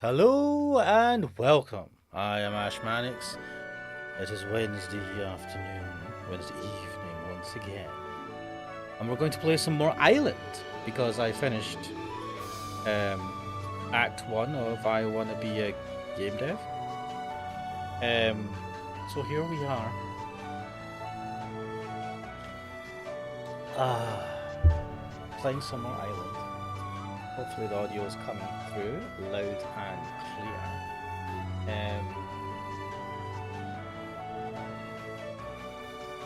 Hello and welcome. I am Ash Mannix. It is Wednesday afternoon, Wednesday evening once again. And we're going to play some more Island because I finished Act 1 of I Wanna Be a Game Dev. So here we are. Playing some more Island. Hopefully the audio is coming through loud and clear.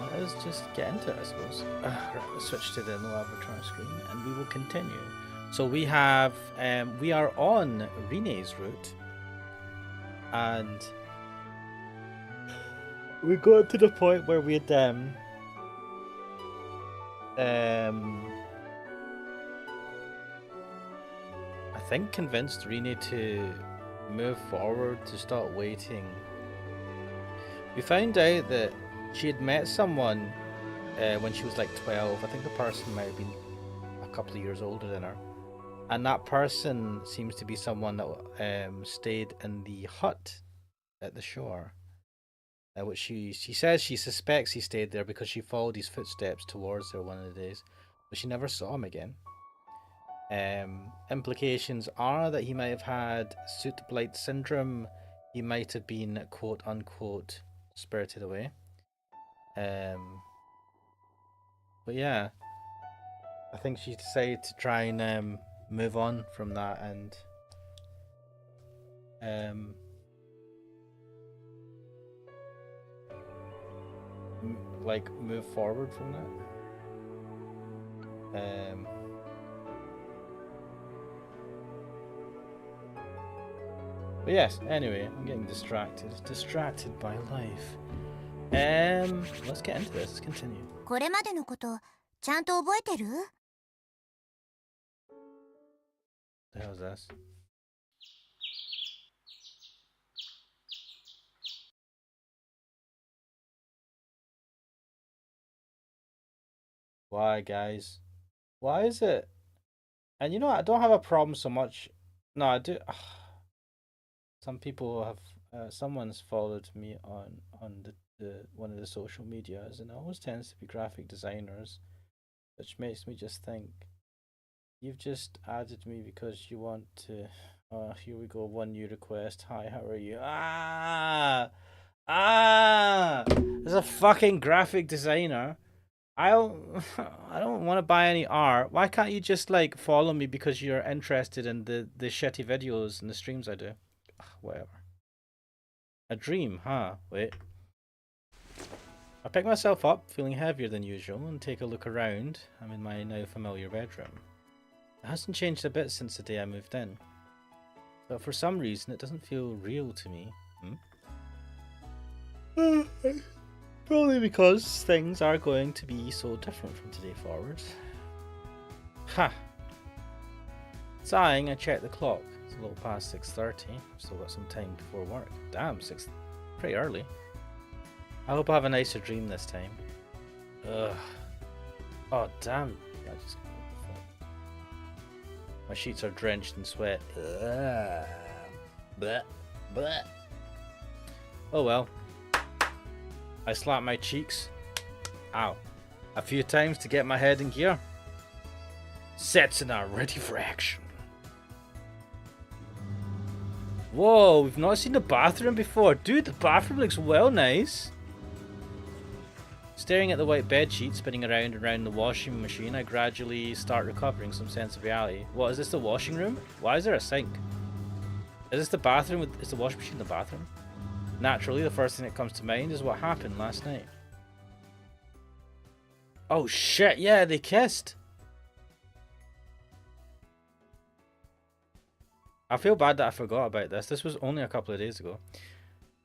Let us just get into it, I suppose. Right, let's switch to the no avatar screen and we will continue. So we have, we are on Rene's route and we got to the point where we had, I think convinced Rene to move forward, to start waiting. We found out that she had met someone when she was like 12. I think the person might have been a couple of years older than her. And that person seems to be someone that stayed in the hut at the shore. Which she says she suspects he stayed there because she followed his footsteps towards her one of the days. But she never saw him again. Implications are that he might have had soot blight syndrome. He might have been quote unquote spirited away. But yeah, I think she decided to try and move on from that and like move forward from that. But yes, anyway, I'm getting distracted by life. Let's get into this. Let's continue. これまでのことちゃんと覚えてる？ The hell is this? Why, guys? Why is it? And you know what? I don't have a problem so much. No, I do. Some people have. Someone's followed me on the one of the social medias, and it always tends to be graphic designers, which makes me just think you've just added me because you want to. Here we go. One new request. Hi, how are you? There's a fucking graphic designer. I don't I don't want to buy any art. Why can't you just like follow me because you're interested in the shitty videos and the streams I do? Ugh, whatever. A dream, huh? Wait. I pick myself up, feeling heavier than usual, and take a look around. I'm in my now familiar bedroom. It hasn't changed a bit since the day I moved in. But for some reason it doesn't feel real to me. Probably because things are going to be so different from today forward. Ha! Sighing, I check the clock. It's a little past 6:30. Still got some time before work. Damn, pretty early. I hope I have a nicer dream this time. Ugh. Oh, damn. I just my sheets are drenched in sweat. Ugh. Bleh. Bleh. Oh well. I slap my cheeks. Ow. A few times to get my head in gear. Setsuna ready for action. Whoa, we've not seen the bathroom before. Dude, the bathroom looks well nice. Staring at the white bed sheet spinning around and around the washing machine, I gradually start recovering some sense of reality. What, is this the washing room? Why is there a sink? Is this the bathroom? Is the washing machine the bathroom? Naturally, the first thing that comes to mind is what happened last night. Oh shit, yeah, they kissed. I feel bad that I forgot about this. This was only a couple of days ago.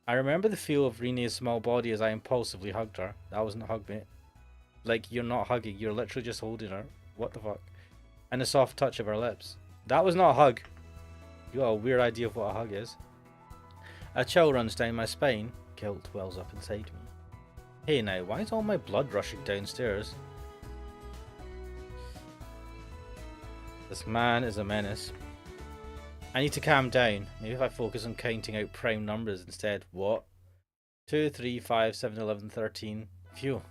I remember the feel of Rene's small body as I impulsively hugged her. That wasn't a hug, mate. Like, you're not hugging, you're literally just holding her. What the fuck? And the soft touch of her lips. That was not a hug. You got a weird idea of what a hug is. A chill runs down my spine. Guilt wells up inside me. Hey now, why is all my blood rushing downstairs? This man is a menace. I need to calm down. Maybe if I focus on counting out prime numbers instead. What? 2, 3, 5, 7, 11, 13. Phew.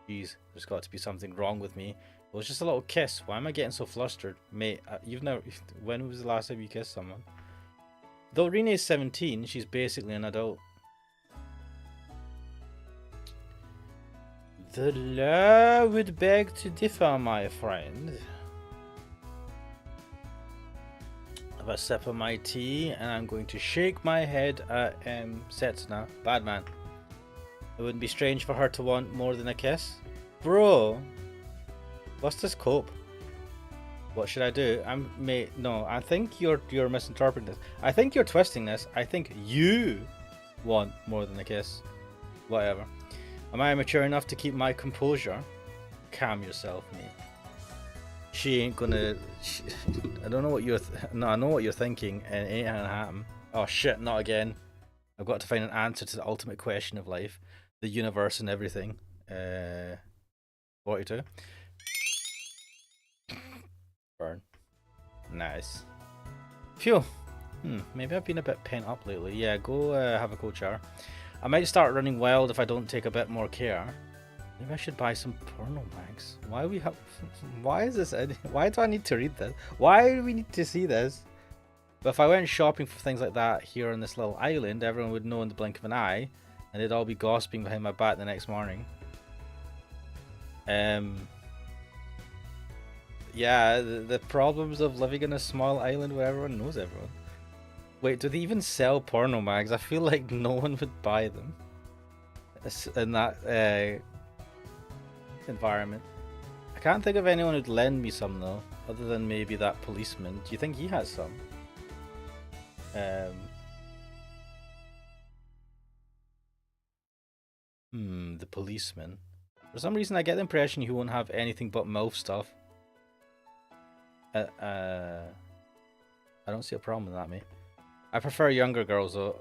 Jeez, there's got to be something wrong with me. It was just a little kiss. Why am I getting so flustered? Mate, you've never... When was the last time you kissed someone? Though Rene's 17, she's basically an adult. The law would beg to differ, my friend. Have a sip of my tea, and I'm going to shake my head at Setsuna. Bad man. It wouldn't be strange for her to want more than a kiss. Bro, what's this cope? What should I do? Mate, no, I think you're misinterpreting this. I think you're twisting this. I think you want more than a kiss. Whatever. Am I mature enough to keep my composure? Calm yourself, mate. She ain't gonna... I don't know what you're... No, I know what you're thinking, and it ain't gonna happen. Oh shit, not again. I've got to find an answer to the ultimate question of life. The universe and everything. 42. Burn. Nice. Phew. Maybe I've been a bit pent up lately. Yeah, go have a cold shower. I might start running wild if I don't take a bit more care. Maybe I should buy some porno mags. Why we have... Why is this... Why do I need to read this? Why do we need to see this? But if I went shopping for things like that here on this little island, everyone would know in the blink of an eye. And they'd all be gossiping behind my back the next morning. Yeah, the problems of living in a small island where everyone knows everyone. Wait, do they even sell porno mags? I feel like no one would buy them in that environment. I can't think of anyone who'd lend me some though, other than maybe that policeman. Do you think he has some? The policeman. For some reason I get the impression he won't have anything but mouth stuff. I don't see a problem with that, mate. I prefer younger girls though.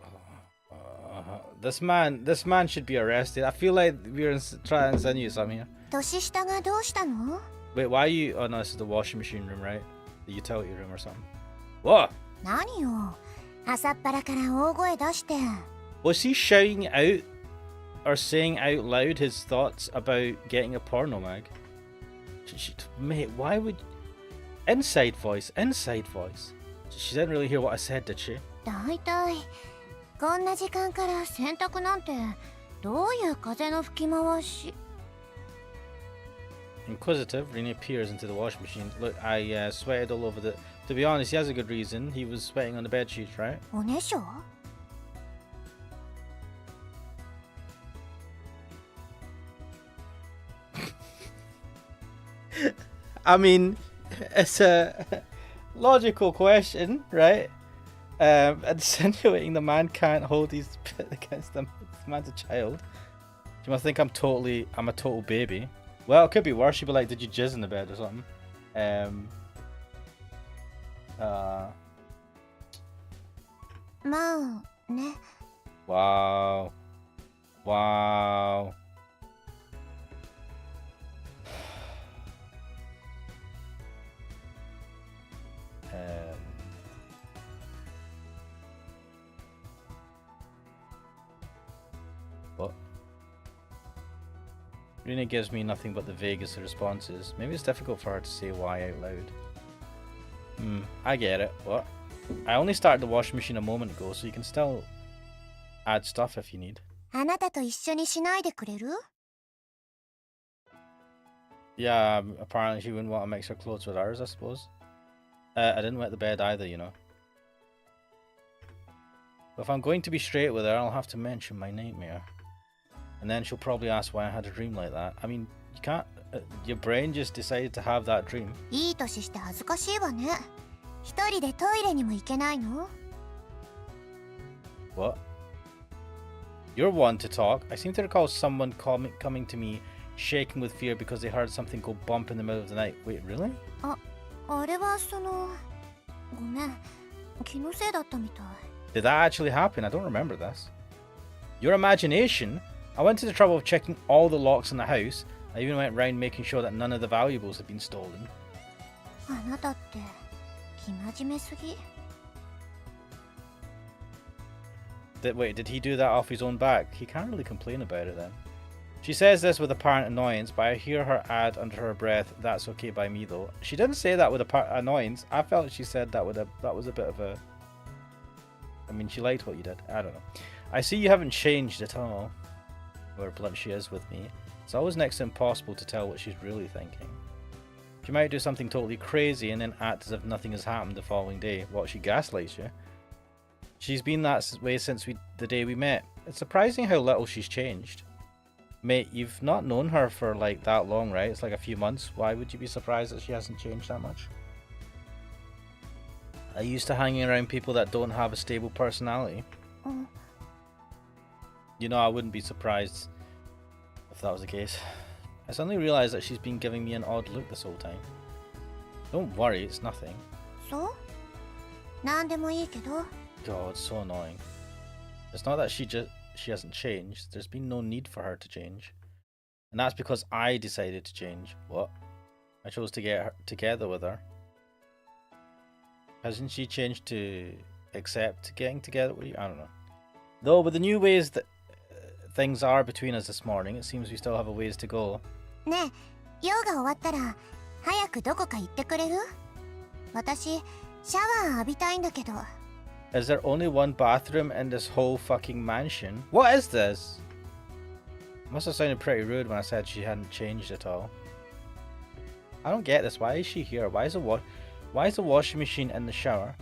This man should be arrested. I feel like we're trying to insinuate something here. 年下がどうしたの? Wait, why are you... Oh no, this is the washing machine room, right? The utility room or something. What? 何よ。朝っぱらから大声出して。Was he shouting out or saying out loud his thoughts about getting a porno mag? Mate, why would... Inside voice. She didn't really hear what I said, did she? だいたいこんな時間から洗濯なんてどういう風の吹き回し? Inquisitive, Rene peers into the washing machine. Look, I sweated all over the... To be honest, he has a good reason. He was sweating on the bed sheets, right? おねしょ? I mean, it's a logical question, right? Insinuating the man can't hold his pit against them. This man's a child. You must think I'm a total baby. Well, it could be worse. She'd be like, did you jizz in the bed or something? Wow. What? Rena gives me nothing but the vaguest of responses. Maybe it's difficult for her to say why out loud. I get it. What? I only started the washing machine a moment ago, so you can still add stuff if you need. あなたと一緒にしないでくれる? Yeah, apparently she wouldn't want to mix her clothes with ours, I suppose. I didn't wet the bed either, you know. But if I'm going to be straight with her, I'll have to mention my nightmare. And then she'll probably ask why I had a dream like that. I mean, you can't... your brain just decided to have that dream. いい年して恥ずかしいわね。一人でトイレにも行けないの? What? You're one to talk. I seem to recall someone coming to me shaking with fear because they heard something go bump in the middle of the night. Wait, really? あれはその... ごめん。気のせいだったみたい。 Did that actually happen? I don't remember this. Your imagination? I went to the trouble of checking all the locks in the house. I even went round making sure that none of the valuables had been stolen. あなたって気真面目すぎ。Wait, did he do that off his own back? He can't really complain about it then. She says this with apparent annoyance, but I hear her add under her breath, "That's okay by me though." She didn't say that with annoyance. I felt she said that that was a bit of a... I mean, she liked what you did. I don't know. I see you haven't changed at all. However blunt she is with me, it's always next to impossible to tell what she's really thinking. She might do something totally crazy and then act as if nothing has happened the following day. What, she gaslights you? She's been that way since the day we met. It's surprising how little she's changed. Mate, you've not known her for like that long, right? It's like a few months. Why would you be surprised that she hasn't changed that much? I used to hanging around people that don't have a stable personality. You know, I wouldn't be surprised if that was the case. I suddenly realised that she's been giving me an odd look this whole time. Don't worry, it's nothing. So? なんでもいいけど。 God, it's so annoying. It's not that she hasn't changed. There's been no need for her to change. And that's because I decided to change. What? I chose to get her together with her. Hasn't she changed to accept getting together with you? I don't know. Though with the new ways that things are between us this morning, it seems we still have a ways to go. ねえ、用が終わったら早くどこか行ってくれる？私、シャワー浴びたいんだけど。 Is there only one bathroom in this whole fucking mansion? What is this? Must have sounded pretty rude when I said she hadn't changed at all. I don't get this. Why is she here? Why is the washing machine in the shower?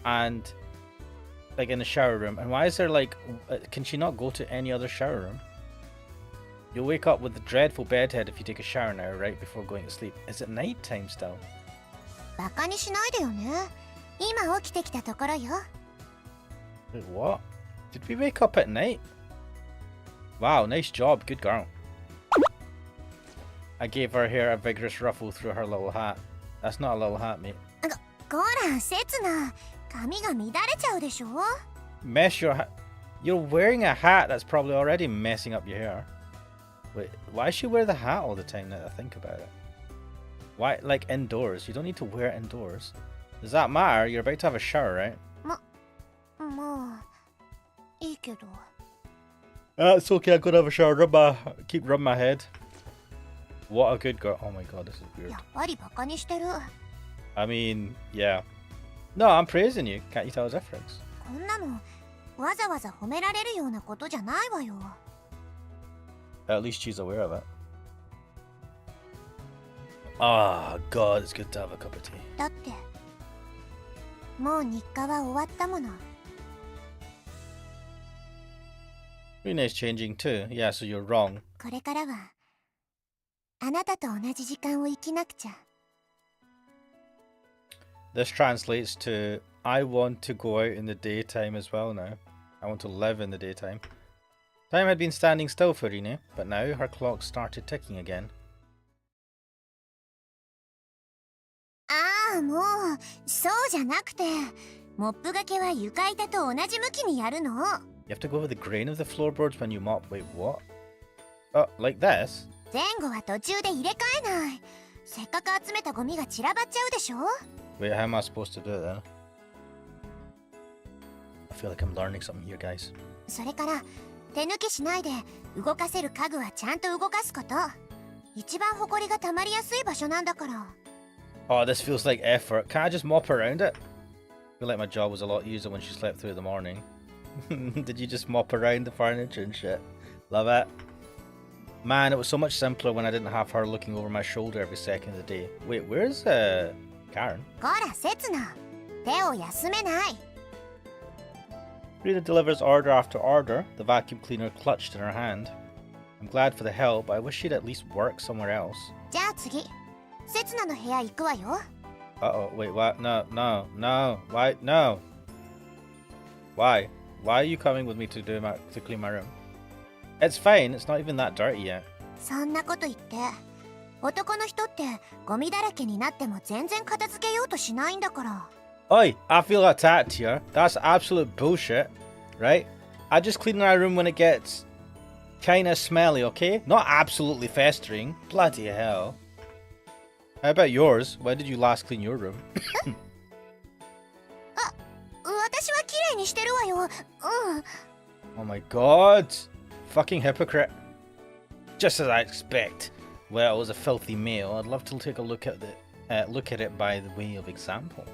And like in the shower room? And why is there like... can she not go to any other shower room? You'll wake up with the dreadful bedhead if you take a shower now, right before going to sleep. Is it night time still? バカにしないでよね。今起きてきたところよ。 Wait, what? Did we wake up at night? Wow, nice job, good girl. I gave her hair a vigorous ruffle through her little hat. That's not a little hat, mate. こら、せつな。髪が乱れちゃうでしょ。 Mess your hat. You're wearing a hat that's probably already messing up your hair. Wait, why does she wear the hat all the time now that I think about it? Why, like indoors? You don't need to wear it indoors. Does that matter? You're about to have a shower, right? まあ、いいけど。 It's okay, I could have a shower. Keep rubbing my head. What a good girl. Oh my god, this is weird. やっぱりバカにしてる。 I mean, yeah. No, I'm praising you. Can't you tell the difference? こんなのわざわざ褒められるようなことじゃないわよ。 At least she's aware of it. Ah, God, it's good to have a cup of tea. だってもう日課は終わったもの。 Rene's changing too. Yeah, so you're wrong. これからはあなたと同じ時間を生きなくちゃ。 This translates to I want to go out in the daytime as well now. I want to live in the daytime. Time had been standing still for Rene, but now her clock started ticking again. ああ、もうそうじゃなくて、モップがけは床板と同じ向きにやるの。 You have to go over the grain of the floorboards when you mop. Wait, what? Oh, like this? 前後は途中で入れ替えない。せっかく集めたゴミが散らばっちゃうでしょ。 Wait, how am I supposed to do it then? I feel like I'm learning something here, guys. それから手抜きしないで動かせる家具はちゃんと動かすこと。一番ホコリが溜まりやすい場所なんだから。 Oh, this feels like effort. Can't I just mop around it? I feel like my job was a lot easier when she slept through the morning. Did you just mop around the furniture and shit? Love it. Man, it was so much simpler when I didn't have her looking over my shoulder every second of the day. Wait, where's Karen? こら、せつな。手を休めない。 Rita delivers order after order, the vacuum cleaner clutched in her hand. I'm glad for the help, but I wish she'd at least work somewhere else. じゃあ次、せつなの部屋行くわよ。 Uh-oh, wait, what? No, why? No. Why? Why are you coming with me to clean my room? It's fine, it's not even that dirty yet. そんなこと言って、男の人ってゴミだらけになっても全然片付けようとしないんだから。 Oi, I feel attacked here. That's absolute bullshit, right? I just clean my room when it gets kinda smelly, okay? Not absolutely festering. Bloody hell. How about yours? When did you last clean your room? 私私は綺麗にしてるわよ。Oh my god! Fucking hypocrite. Just as I expect. Well, as a filthy male, I'd love to take a look at it by the way of example.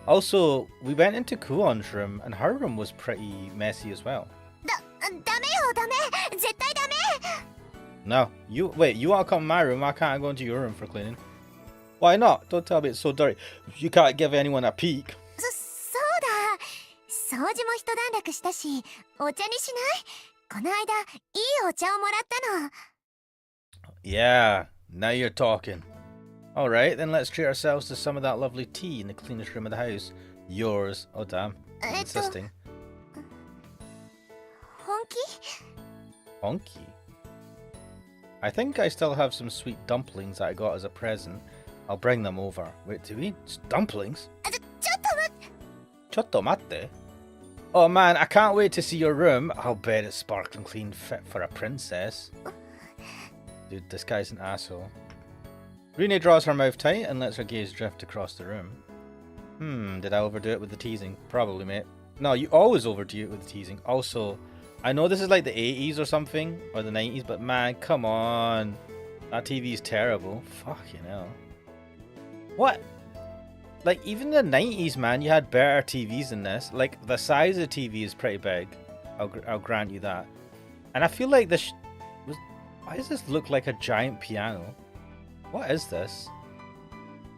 Also, we went into Kuon's room, and her room was pretty messy as well. ダメよ、ダメ。絶対ダメ。 No, you want to come to my room? Why can't I go into your room for cleaning? Why not? Don't tell me it's so dirty. You can't give anyone a peek. そうだ。掃除も一段落したし、お茶にしない？この間、いいお茶をもらったの。 Yeah, now you're talking. Alright, then let's treat ourselves to some of that lovely tea in the cleanest room of the house. Yours. Oh damn. Insisting. 本気？ Honky? I think I still have some sweet dumplings that I got as a present. I'll bring them over. Wait, do we? Dumplings? ちょっと待って。Chotto matte? Oh man, I can't wait to see your room. I'll bet it's sparkling clean, fit for a princess. Dude, this guy's an asshole. Rene draws her mouth tight and lets her gaze drift across the room. Did I overdo it with the teasing? Probably, mate. No, you always overdo it with the teasing. Also, I know this is like the 80s or something, or the 90s, but man, come on. That TV is terrible. Fucking hell. What? Like, even the 90s, man, you had better TVs than this. Like, the size of the TV is pretty big. I'll grant you that. And I feel like this... Why does this look like a giant piano? What is this?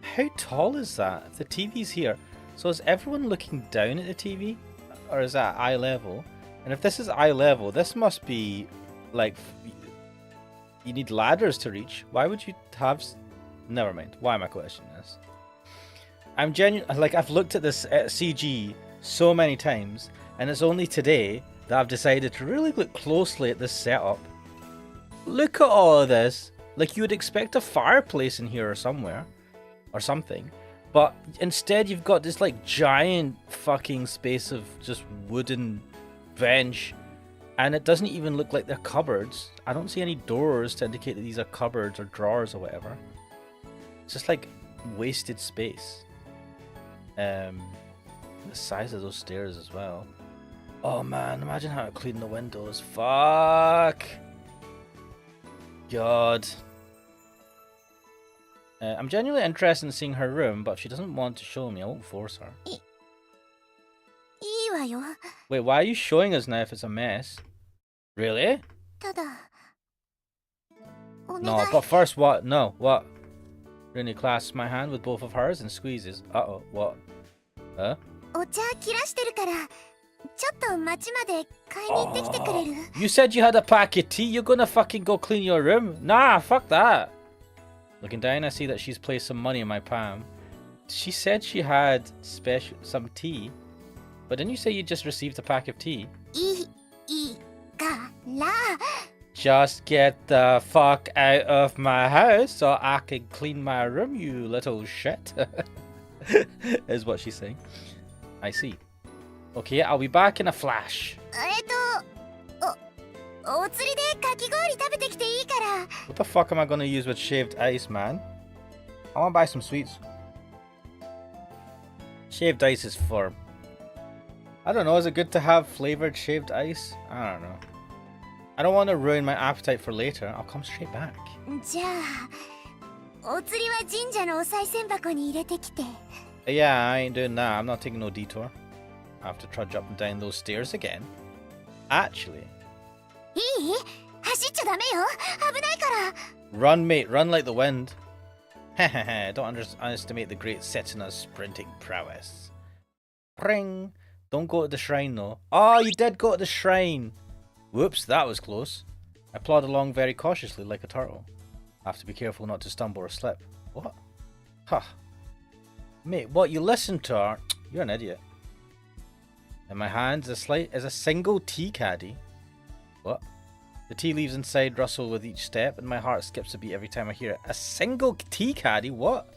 How tall is that? If the TV's here, so is everyone looking down at the TV? Or is that eye level? And if this is eye level, this must be like you need ladders to reach. Why would you have? Never mind. Why am I questioning this? I'm genuine. Like, I've looked at this CG so many times, and it's only today that I've decided to really look closely at this setup. Look at all of this. Like, you would expect a fireplace in here or somewhere, or something, but instead you've got this like giant fucking space of just wooden bench, and it doesn't even look like they're cupboards. I don't see any doors to indicate that these are cupboards or drawers or whatever. It's just like wasted space. The size of those stairs as well. Oh man, imagine how to clean the windows. Fuck. God. I'm genuinely interested in seeing her room, but if she doesn't want to show me, I won't force her. いいわよ。 Wait, why are you showing us now if it's a mess? Really? ただ、お願い。 No, but first what? No, what? Rooney clasps my hand with both of hers and squeezes. Uh-oh, what? Huh? お茶切らしてるから、ちょっと町まで買いに行ってきてくれる？ You said you had a pack of tea. You're gonna fucking go clean your room? Nah, fuck that. Looking down, I see that she's placed some money in my palm. She said she had some tea, but didn't you say you just received a pack of tea? いいから。 Just get the fuck out of my house so I can clean my room, you little shit. Is what she's saying. I see. Okay, I'll be back in a flash. お釣りでかき氷食べてきていいから。 What the fuck am I gonna use with shaved ice, man? I wanna buy some sweets. Shaved ice is for... I don't know, is it good to have flavored shaved ice? I don't know. I don't want to ruin my appetite for later. I'll come straight back. じゃあ、お釣りは神社のお賽銭箱に入れてきて。 Yeah, I ain't doing that. I'm not taking no detour. I have to trudge up and down those stairs again. Actually... いい？走っちゃダメよ。危ないから。 Run, mate. Run like the wind. Hehehe. Don't underestimate the great Setsuna's sprinting prowess. Pring. Don't go to the shrine, though. Oh, you did go to the shrine. Whoops, that was close. I plod along very cautiously like a turtle. I have to be careful not to stumble or slip. What? Huh. Mate, what? You listened to her? You're an idiot. In my hands is a single tea caddy. What? The tea leaves inside rustle with each step, and my heart skips a beat every time I hear it. A single tea caddy? What?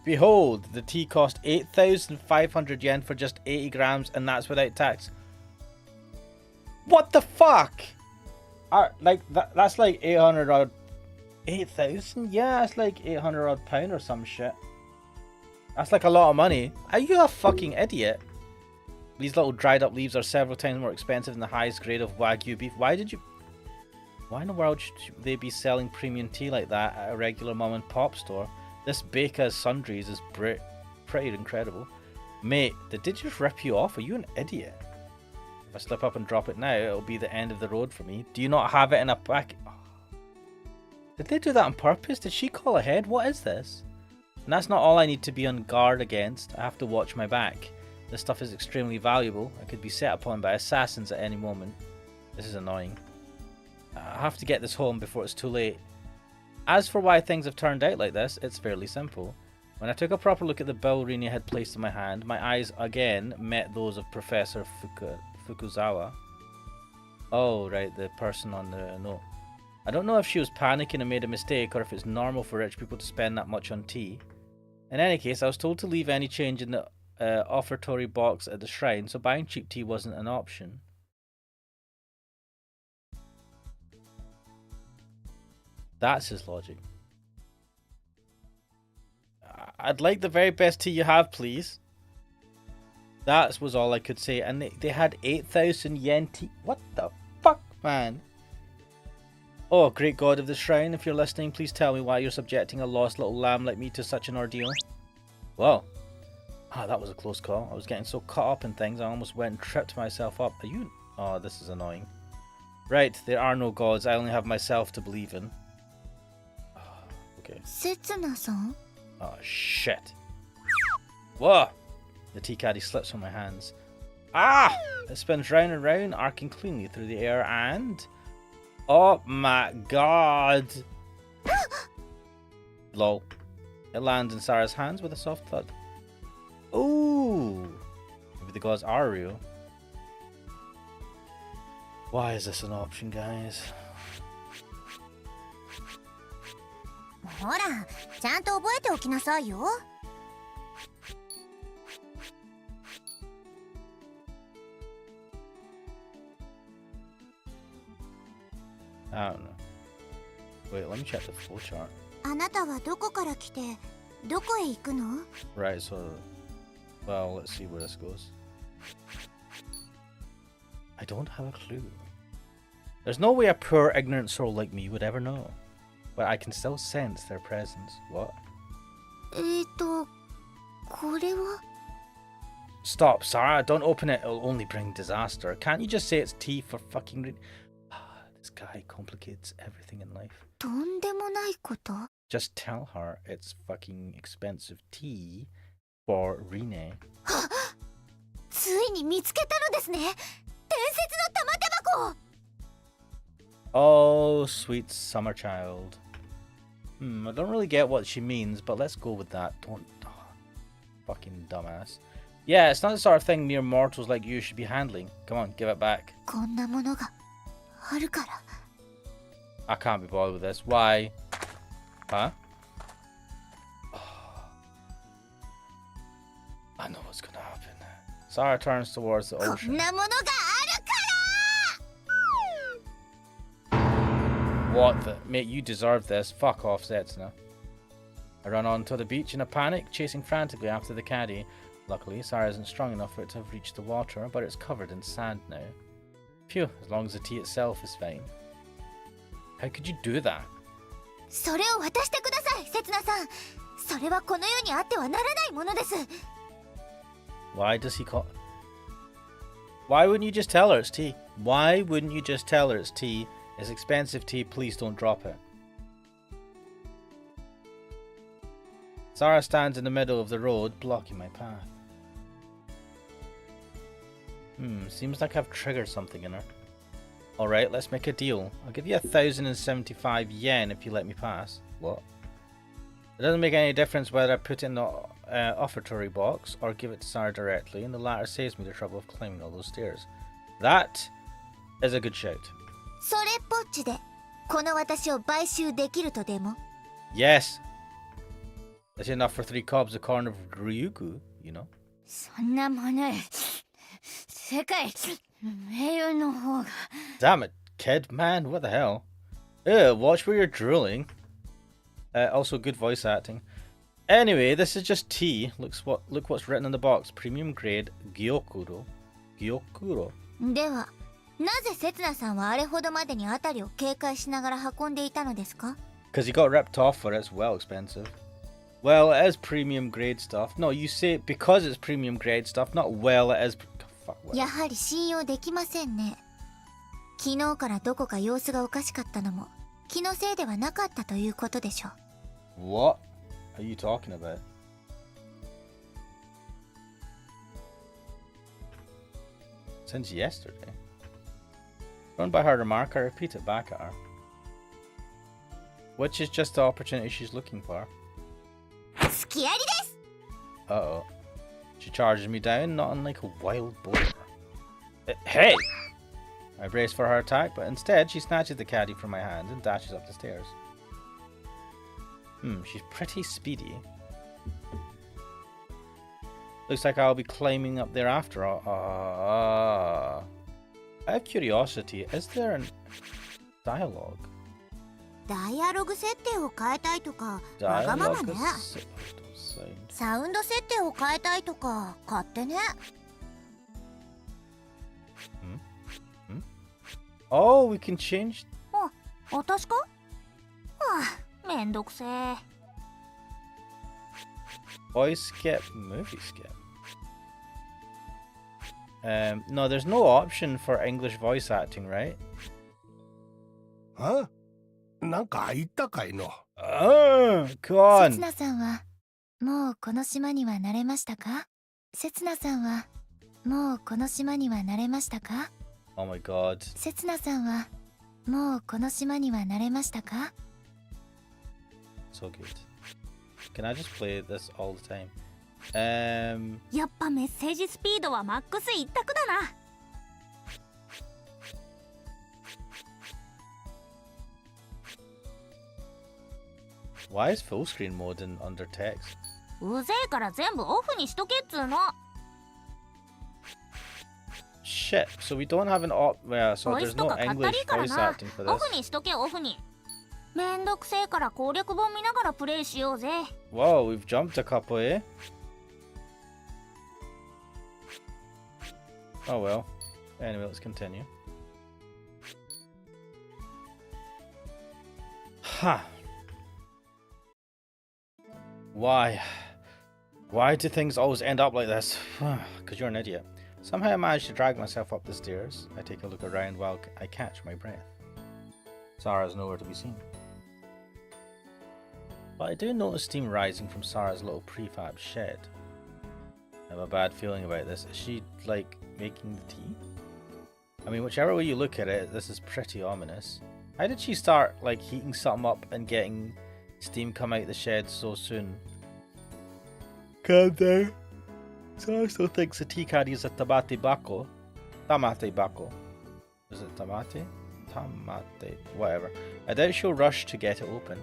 Behold, the tea cost 8,500 yen for just 80 grams, and that's without tax. What the fuck? Like that's like 800 odd 8,000? Yeah, it's like 800 odd pound or some shit. That's like a lot of money. Are you a fucking idiot? These little dried up leaves are several times more expensive than the highest grade of Wagyu beef. Why in the world should they be selling premium tea like that at a regular mom and pop store? This Baker's Sundries is pretty incredible. Mate, did they just rip you off? Are you an idiot? If I slip up and drop it now, it'll be the end of the road for me. Do you not have it in a pack? Oh. Did they do that on purpose? Did she call ahead? What is this? And that's not all I need to be on guard against. I have to watch my back. This stuff is extremely valuable. I could be set upon by assassins at any moment. This is annoying. I have to get this home before it's too late. As for why things have turned out like this, it's fairly simple. When I took a proper look at the bill Rina had placed in my hand, my eyes again met those of Professor Fukuzawa. Oh, right, the person on the note. I don't know if she was panicking and made a mistake, or if it's normal for rich people to spend that much on tea. In any case, I was told to leave any change in the offertory box at the shrine, so buying cheap tea wasn't an option. That's his logic. I'd like the very best tea you have, please. That was all I could say. And they had 8,000 yen tea. What the fuck, man? Oh, great god of the shrine, if you're listening, please tell me why you're subjecting a lost little lamb like me to such an ordeal. Whoa. Ah, that was a close call. I was getting so caught up in things, I almost went and tripped myself up. Are you... Oh, this is annoying. Right, there are no gods. I only have myself to believe in. Okay. Setsuna-san? Oh, shit. Whoa! The tea caddy slips from my hands. Ah! It spins round and round, arcing cleanly through the air and... Oh my god! Lol. It lands in Sarah's hands with a soft thud. Ooh! Maybe the gods are real. Why is this an option, guys? ほら、ちゃんと覚えておきなさいよ。I don't know. Wait, let me check the flowchart. あなたはどこから来て、どこへ行くの？ Right, so... Well, let's see where this goes. I don't have a clue. There's no way a poor, ignorant soul like me would ever know. But I can still sense their presence. What? これは? Stop, Sarah. Don't open it. It'll only bring disaster. Can't you just say it's tea for fucking... This guy complicates everything in life. とんでもないこと? Just tell her it's fucking expensive tea for Rine. ついに見つけたのですね。伝説の玉手箱。 Oh, sweet summer child. I don't really get what she means, but let's go with that. Don't... Oh, fucking dumbass. Yeah, it's not the sort of thing mere mortals like you should be handling. Come on, give it back. こんなものがあるから。 I can't be bothered with this. Why? Huh? I know what's gonna happen. Sarah turns towards the こ ocean. んなものがあるから。 What the... Mate, you deserve this. Fuck off, Setsuna. I run onto the beach in a panic, chasing frantically after the caddy. Luckily, Sarah isn't strong enough for it to have reached the water, but it's covered in sand now. Phew, as long as the tea itself is fine. How could you do that? それを渡してください、せつなさん。それはこの世にあってはならないものです。 Why does he call... Why wouldn't you just tell her it's tea? Why wouldn't you just tell her it's tea? It's expensive tea, please don't drop it. Sarah stands in the middle of the road, blocking my path. Seems like I've triggered something in her. Alright, let's make a deal. I'll give you 1,075 yen if you let me pass. What? It doesn't make any difference whether I put it in the offertory box or give it to Sarah directly, and the latter saves me the trouble of climbing all those stairs. That is a good shout. それっぽっちでこの私を買収できるとでも? Yes! That's enough for 3 cobs a corner of Ryugu, you know? そんなもの世界名誉の方が Damn it, kid, man, what the hell? Ew, watch where you're drooling. Also, good voice acting. Anyway, this is just tea. Look what's written on the box. Premium grade Gyokuro. Gyokuro. では、なぜセツナさんはあれほどまでに辺りを警戒しながら運んでいたのですか? Because he got ripped off for it. It's well expensive. Well, it is premium grade stuff. No, you say because it's premium grade stuff, not well, it is. Fuck, well. やはり信用できませんね。昨日からどこか様子がおかしかったのも気のせいではなかったということでしょう。 What are you talking about? Since yesterday. Run by her remark, I repeat it back at her. Which is just the opportunity she's looking for. スキアリです。 Uh-oh. She charges me down, not unlike a wild boar. Hey! I brace for her attack, but instead she snatches the caddy from my hand and dashes up the stairs. She's pretty speedy. Looks like I'll be climbing up there after all. I have curiosity. Is there a dialogue? ダイアログ設定を変えたいとかわがままね。サウンド設定を変えたいとか勝手ね。Oh, we can change. あ、私か？はあ、めんどくせえ。Voice skip, movie skip. No, there's no option for English voice acting, right? Huh? なんか言ったかいの。Come on. セツナさんはもうこの島には慣れましたか？セツナさんはもうこの島には慣れましたか？ Oh my god. セツナさんはもうこの島には慣れましたか？ So good. Can I just play this all the time? やっぱメッセージスピードはマックス一択だな。Why is full screen mode in under text? うぜえから全部オフにしとけっつーの。Shit, so we don't have an so there's no English voice acting for オ this. フにしとけオフに。めんどくせえから攻略本見ながらプレイしようぜ。Whoa, we've jumped a couple, eh? Oh well. Anyway, let's continue. Ha! Why? Why do things always end up like this? Because you're an idiot. Somehow I managed to drag myself up the stairs. I take a look around while I catch my breath. Sarah's nowhere to be seen. But I do notice steam rising from Sarah's little prefab shed. I have a bad feeling about this. Is she, like, making the tea? I mean, whichever way you look at it, this is pretty ominous. How did she start, like, heating something up and getting steam come out the shed so soon? Calm down. Sarah still thinks the tea caddy is a tamate bako. Tamate bako. Is it tamate? Tamate. Whatever. I doubt she'll rush to get it open.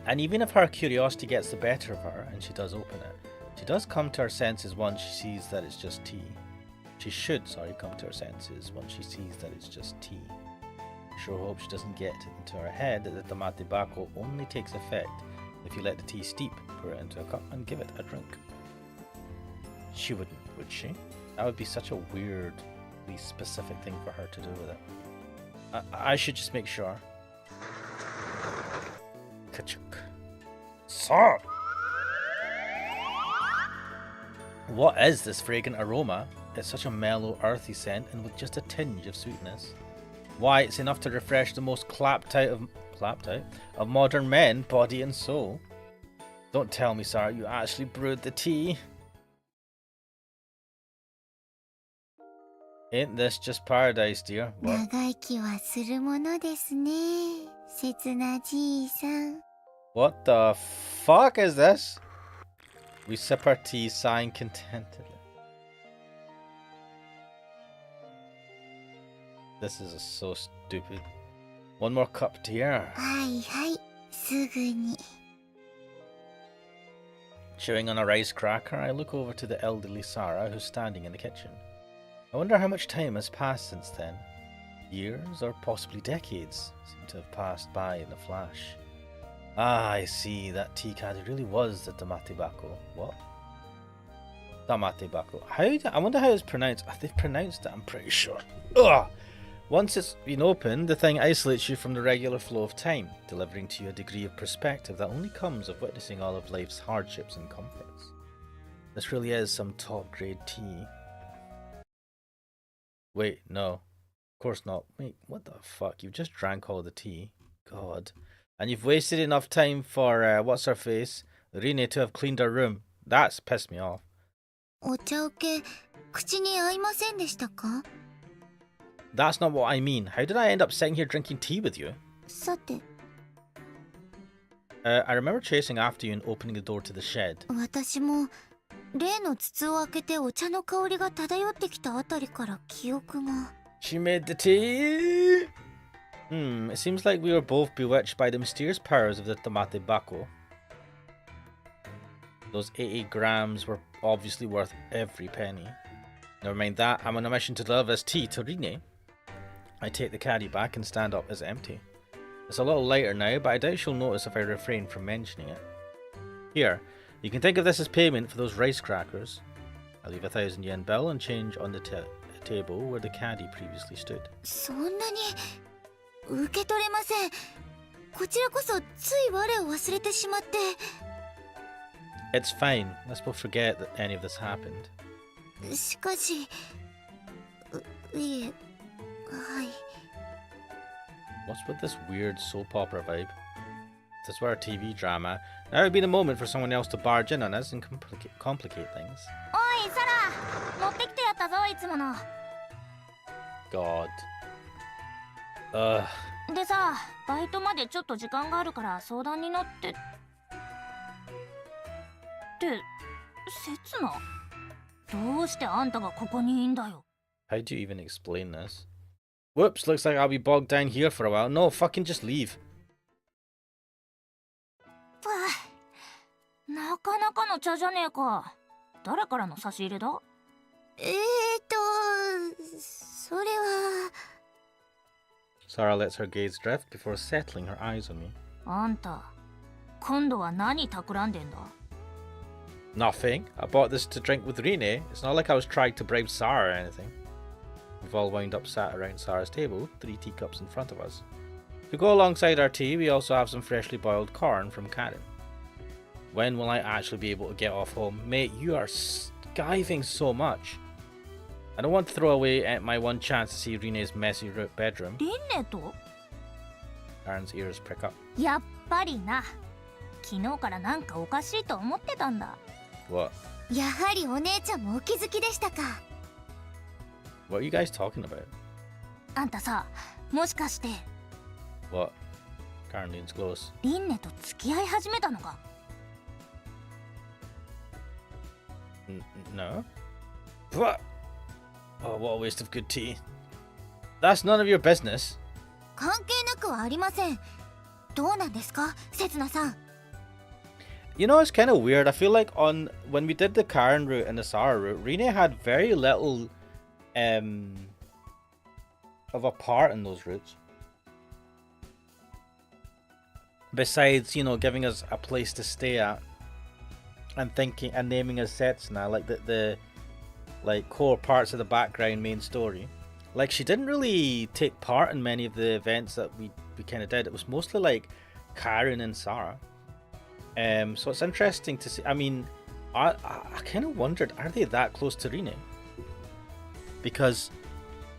And even if her curiosity gets the better of her and she does open it, she does come to her senses once she sees that it's just tea. She should, come to her senses once she sees that it's just tea. Sure hope she doesn't get into her head that the tamate bako only takes effect if you let the tea steep, pour it into a cup and give it a drink. She wouldn't, would she? That would be such a weirdly specific thing for her to do with it. I should just make sure. Kachuk. Stop! What is this fragrant aroma? It's such a mellow, earthy scent and with just a tinge of sweetness. Why, it's enough to refresh the most clapped out of modern men, body and soul. Don't tell me, Sarah, you actually brewed the tea. Ain't this just paradise, dear? What? 長生きはするものですね。切なじいさん。What the fuck is this? We sip our tea, sighing contentedly. This is so stupid. One more cup, dear. はいはい、すぐに。Chewing on a rice cracker, I look over to the elderly Sarah who's standing in the kitchen. I wonder how much time has passed since then. Years or possibly decades seem to have passed by in a flash. Ah, I see. That tea caddy really was the Tamate Bako. What? Tamate Bako. I wonder how it's pronounced. They've pronounced it, I'm pretty sure. Ugh! Once it's been opened, the thing isolates you from the regular flow of time, delivering to you a degree of perspective that only comes of witnessing all of life's hardships and comforts. This really is some top-grade tea. Wait, no. Of course not. Wait, what the fuck? You've just drank all the tea. God. And you've wasted enough time for, what's-her-face, Rine, to have cleaned her room. That's pissed me off. お茶受け、口に合いませんでしたか? That's not what I mean. How did I end up sitting here drinking tea with you? さて。I remember chasing after you and opening the door to the shed. 私も例の筒を開けてお茶の香りが漂ってきたあたりから記憶が。She made the tea. It seems like we were both bewitched by the mysterious powers of the Tamate Bako. Those 80 grams were obviously worth every penny. Never mind that, I'm on a mission to deliver this tea to Rine. I take the caddy back and stand up as empty. It's a little lighter now, but I doubt she'll notice if I refrain from mentioning it. Here, you can think of this as payment for those rice crackers. I leave a 1,000 yen bill and change on the table where the caddy previously stood. そんなに受け取れません。こちらこそつい我を忘れてしまって。It's fine. Let's both forget that any of this happened. しかし、いえ、はい。What's with this weird soap opera vibe? If this were a TV drama, now would be the moment for someone else to barge in on us and complicate things. おい、サラ、持ってきてやったぞ、いつもの。God. でさ、バイトまでちょっと時間があるから相談に乗って。って刹那、どうしてあんたがここにいんだよ。 How do you even explain this? Whoops, looks like I'll be bogged down here for a while. No, fucking just leave. なかなかの茶じゃねえか。誰からの差し入れだ？それは。Sarah lets her gaze drift before settling her eyes on me. あんた、今度は何企んでんだ？ Nothing. I bought this to drink with Rine. It's not like I was trying to bribe Sarah or anything. We've all wound up sat around Sarah's table, 3 teacups in front of us. To go alongside our tea, we also have some freshly boiled corn from Karen. When will I actually be able to get off home? Mate, you are skiving so much. I don't want to throw away my one chance to see Rine's messy bedroom. リンネと？ Karen's ears prick up. やっぱりな。昨日からなんかおかしいと思ってたんだ。What? やはりお姉ちゃんもお気づきでしたか。What are you guys talking about? あんたさ、もしかして。What? Karen leans close. リンネと付き合い始めたのか？ No. What? Oh, what a waste of good tea. That's none of your business. 関係なくはありません。どうなんですか、せつなさん。You know, it's kind of weird. I feel like when we did the Karen route and the Sarah route, Rine had very little of a part in those routes. Besides, you know, giving us a place to stay at and thinking and naming us Setsuna, like the like core parts of the background main story. Like, she didn't really take part in many of the events that we kind of did. It was mostly like Karen and Sarah. So it's interesting to see. I mean, I kind of wondered, are they that close to Rine? Because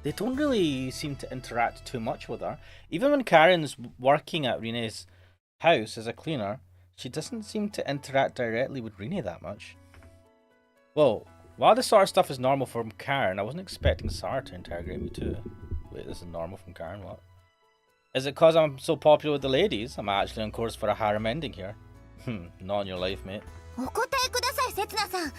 they don't really seem to interact too much with her. Even when Karen's working at Rine's house as a cleaner, she doesn't seem to interact directly with Rine that much. Well, while this sort of stuff is normal from Karen, I wasn't expecting Sarah to integrate me too. Wait, this is normal from Karen? What? Is it because I'm so popular with the ladies? I'm actually on course for a harem ending here. Not in your life, mate. お答えください、せつなさん。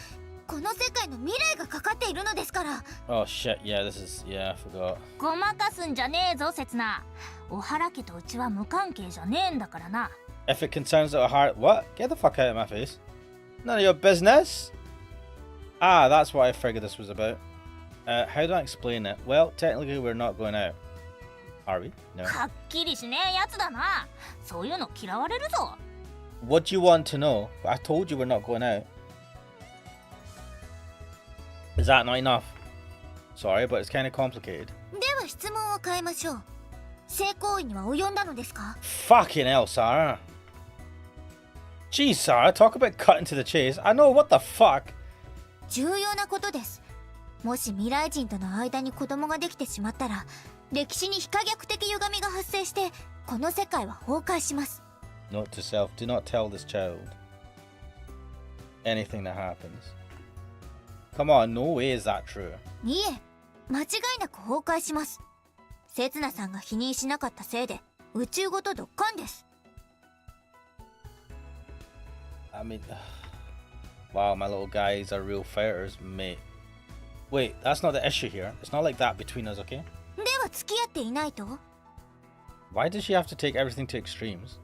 この世界の未来がかかっているのですから。Oh shit, yeah, this is, yeah, I forgot. ごまかすんじゃねえぞ、せつな。お原家とうちは無関係じゃねえんだからな。If it concerns our heart, what? Get the fuck out of my face. None of your business. Ah, that's what I figured this was about. How do I explain it? Well, technically we're not going out. Are we? No. はっきりしねえやつだな。そういうの嫌われるぞ。What do you want to know? I told you we're not going out. Is that not enough? Sorry, but it's kind of complicated. では質問を変えましょう。性行為には及んだのですか？ Fucking hell, Sarah. Jeez, Sarah, talk about cutting to the chase. I know, what the fuck? 重要なことです。もし未来人との間に子供ができてしまったら、歴史に非可逆的歪みが発生して、この世界は崩壊します。Note to self, do not tell this child anything that happens. Come on, no way is that true. いえ、間違いなく崩壊します。セツナさんが否認しなかったせいで、宇宙ごとドッカンです。I mean, wow, my little guys are real fighters, mate. Wait, that's not the issue here. It's not like that between us, okay? では付き合っていないと？ Why does she have to take everything to extremes?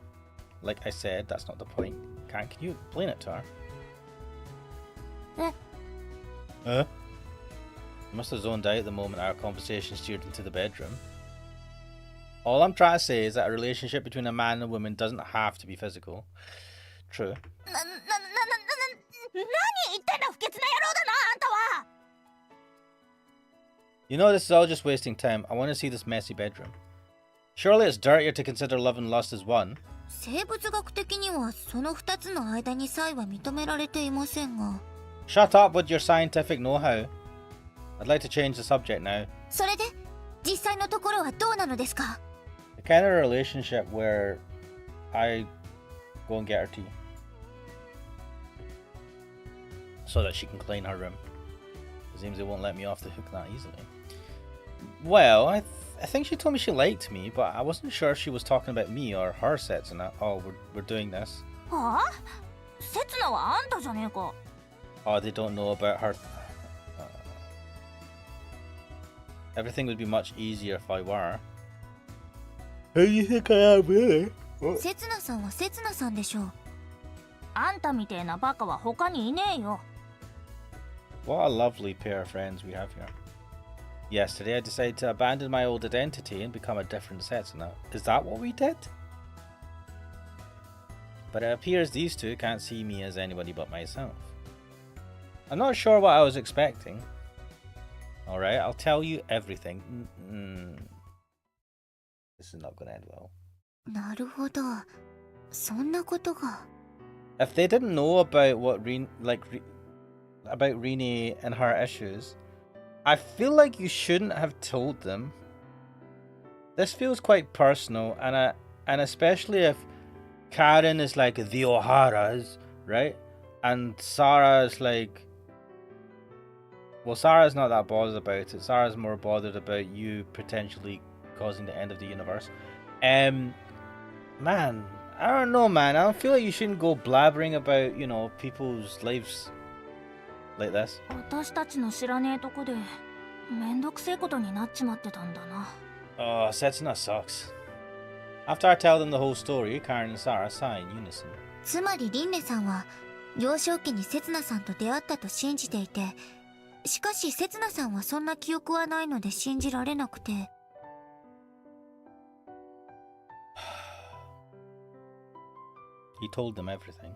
Like I said, that's not the point. Can you explain it to her? Huh? You must have zoned out the moment our conversation steered into the bedroom. All I'm trying to say is that a relationship between a man and a woman doesn't have to be physical. True. 何言ってんだ不潔な野郎だな、あんたは。 You know, this is all just wasting time. I want to see this messy bedroom. Surely it's dirtier to consider love and lust as one. 生物学的にはその2つの間に差異は認められていませんが。 Shut up with your scientific know-how. I'd like to change the subject now. それで実際のところはどうなのですか？ The kind of relationship where I go and get her tea so that she can clean her room. It seems they won't let me off the hook that easily. Well, I think she told me she liked me, but I wasn't sure if she was talking about me or her Setsuna. Oh, we're doing this. はあ？セツナはあんたじゃねえか。 Oh, they don't know about her. Everything would be much easier if I were. Who do you think I am, really? セツナさんはセツナさんでしょう。あんたみてえなバカは他にいねえよ。 What a lovely pair of friends we have here. Yesterday I decided to abandon my old identity and become a different Setsuna. Is that what we did? But it appears these two can't see me as anybody but myself. I'm not sure what I was expecting. Alright, I'll tell you everything. This is not going to end well. なるほど。そんなことが。 If they didn't know about what about Rini and her issues, I feel like you shouldn't have told them. This feels quite personal, and especially if Karen is like the O'Haras, right? And Sarah is like, well, Sarah's not that bothered about it. Sarah's more bothered about you potentially causing the end of the universe. Man, I don't know, man. I don't feel like you shouldn't go blabbering about, you know, people's lives like this. 私たちの知らねえとこでめんどくせえことになっちまってたんだな。 Oh, Setsuna sucks. After I tell them the whole story, Karen and Sarah sigh in unison. つまりリンネさんは幼少期にセツナさんと出会ったと信じていて、しかしセツナさんはそんな記憶はないので信じられなくて。 He told them everything.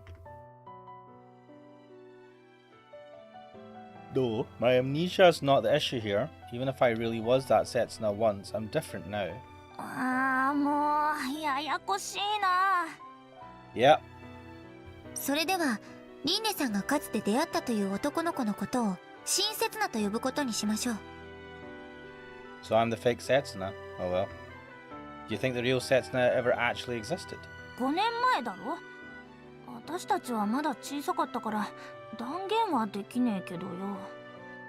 No, my amnesia is not the issue here. Even if I really was that Setsuna once, I'm different now. ああ、もうややこしいな。 Yep. それではリンネさんがかつて出会ったという男の子のことを新セツナと呼ぶことにしましょう。 So I'm the fake Setsuna. Oh well. Do you think the real Setsuna ever actually existed? 5年前だろ。私たちはまだ小さかったから断言はできねえけどよ。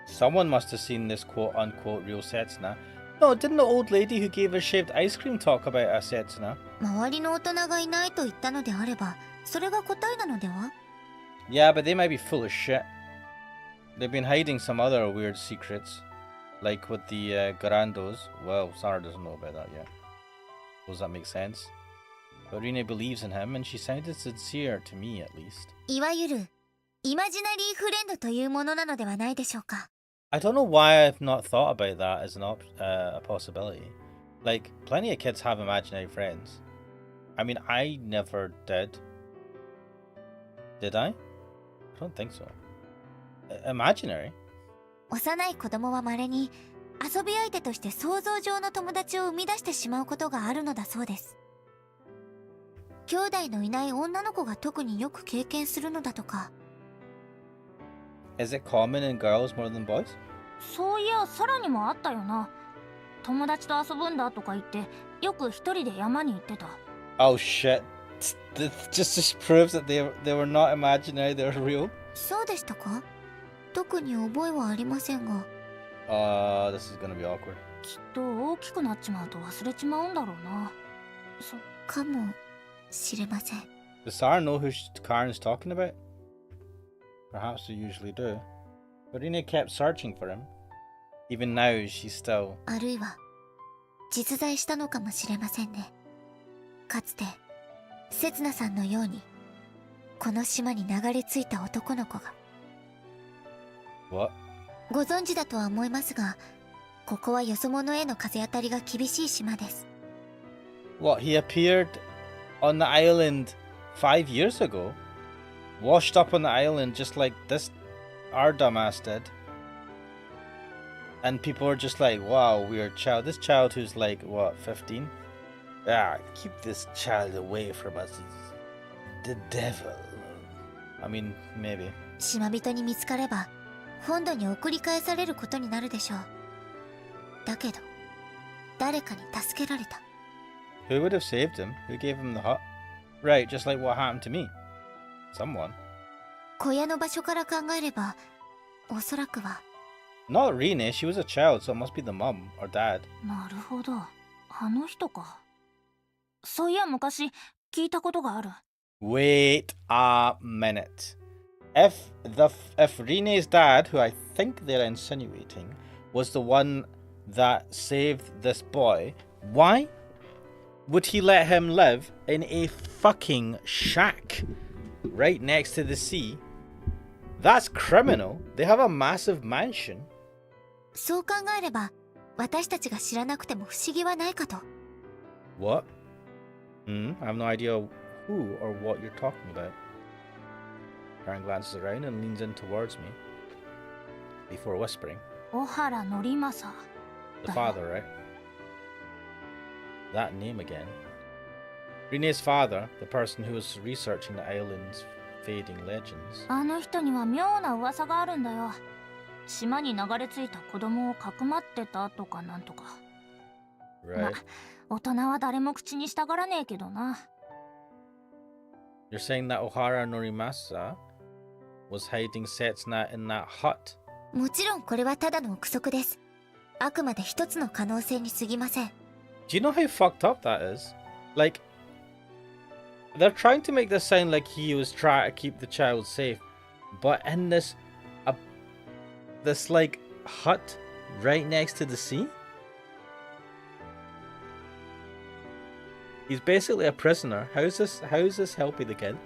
Someone must have seen this quote-unquote real Setsuna. No, didn't the old lady who gave us shaved ice cream talk about a Setsuna? 周りの大人がいないと言ったのであれば、それが答えなのでは？ Yeah, but they might be full of shit. They've been hiding some other weird secrets. Like with the Garandos. Well, Sarah doesn't know about that yet. Does that make sense? But Rine believes in him and she sounded sincere to me at least. いわゆるイマジナリーフレンドというものなのではないでしょうか。 I don't know why I've not thought about that as a possibility. Like, plenty of kids have imaginary friends. I mean, I never did. Did I? I don't think so. Imaginary? 幼い子供は稀に遊び相手として想像上の友達を生み出してしまうことがあるのだそうです。兄弟のいない女の子が特によく経験するのだとか。Is it common in girls more than boys? そういや、さらにもあったよな。友達と遊ぶんだとか言って、よく一人で山に行ってた。Oh shit. This just proves that they were not imaginary, they were real. そうでしたか？特に覚えはありませんが。This is gonna be awkward. きっと大きくなっちまうと忘れちまうんだろうな。かもしれません。Does Sarah know who Karen's talking about? Perhaps they usually do. But Rina kept searching for him. Even now, she's still... あるいは実在したのかもしれませんね。かつてせつなさんのようにこの島に流れ着いた男の子が。 What? ご存知だとは思いますが、ここはよそ者への風当たりが厳しい島です。 What, he appeared on the island 5 years ago? Washed up on the island just like this, our dumbass did. And people were just like, wow, weird child. This child who's like, what, 15? Ah, keep this child away from us. It's the devil. I mean, maybe. 島人に見つかれば本土に送り返されることになるでしょう。だけど誰かに助けられた。 Who would have saved him? Who gave him the hut? Right, just like what happened to me. Someone. 小屋の場所から考えればおそらくは。 Not Rene, she was a child, so it must be the mum or dad. なるほど、あの人か。そういや、昔聞いたことがある。 Wait a minute. If Rene's dad, who I think they're insinuating, was the one that saved this boy, why would he let him live in a fucking shack right next to the sea? That's criminal. They have a massive mansion. そう考えれば私たちが知らなくても不思議はないかと。 What? I have no idea who or what you're talking about. Karen glances around and leans in towards me before whispering. 小原則正。 The father, right? That name again. Rene's father, the person who was researching the island's fading legends. あの人には妙な噂があるんだよ。島に流れ着いた子供をかくまってたとかなんとか。 Right. 大人は誰も口にしたがらねえけどな。 You're saying that Ohara Norimasa was hiding Setsuna in that hut? もちろんこれはただの憶測です。あくまで一つの可能性に過ぎません。 Do you know how fucked up that is? Like, they're trying to make this sound like he was trying to keep the child safe, but in this like hut right next to the sea? He's basically a prisoner. How is this helping the kid?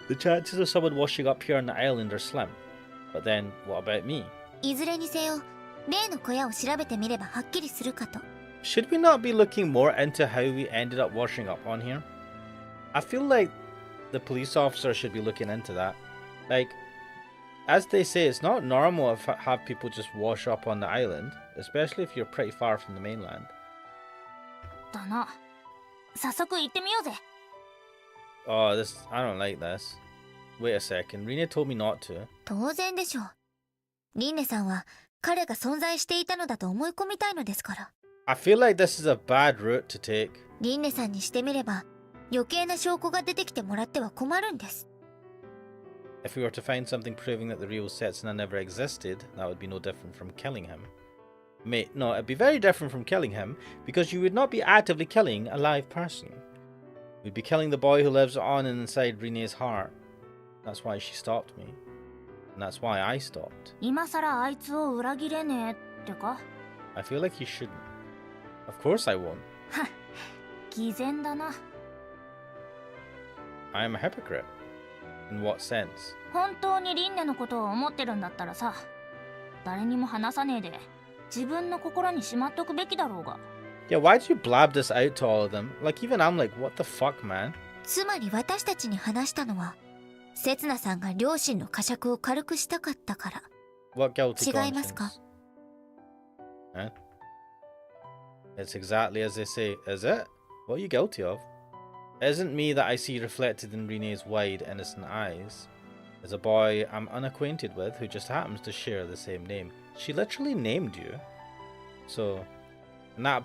The chances of someone washing up here on the island are slim. But then, what about me? いずれにせよ例の小屋を調べてみればはっきりするかと。 Should we not be looking more into how we ended up washing up on here? I feel like the police officer should be looking into that. Like, as they say, it's not normal to have people just wash up on the island, especially if you're pretty far from the mainland. だな。早速行ってみようぜ。 Oh, I don't like this. Wait a second, Rina told me not to. 当然でしょう。リンネさんは彼が存在していたのだと思い込みたいのですから。 I feel like this is a bad route to take. リンネさんにしてみれば余計な証拠が出てきてもらっては困るんです。 If we were to find something proving that the real Setsuna never existed, that would be no different from killing him. Mate, no, it'd be very different from killing him, because you would not be actively killing a live person. We'd be killing the boy who lives on and inside Rene's heart. That's why she stopped me. And that's why I stopped. 今さらあいつを裏切れねえってか？ I feel like you shouldn't. Of course I won't. 偽善だな。 I am a hypocrite. In what sense? 本当にリンネのことを思ってるんだったらさ、誰にも話さねえで自分の心にしまっとくべきだろうが。 Yeah, why'd you blab this out to all of them? Like, even I'm like, what the fuck, man? つまり私たちに話したのは、刹那さんが両親の呵責を軽くしたかったから。 What guilty 違いますか？ conscience? Huh? It's exactly as they say, is it? What are you guilty of? It isn't me that I see reflected in Renee's wide, innocent eyes. There's a boy I'm unacquainted with who just happens to share the same name. She literally named you. So, and that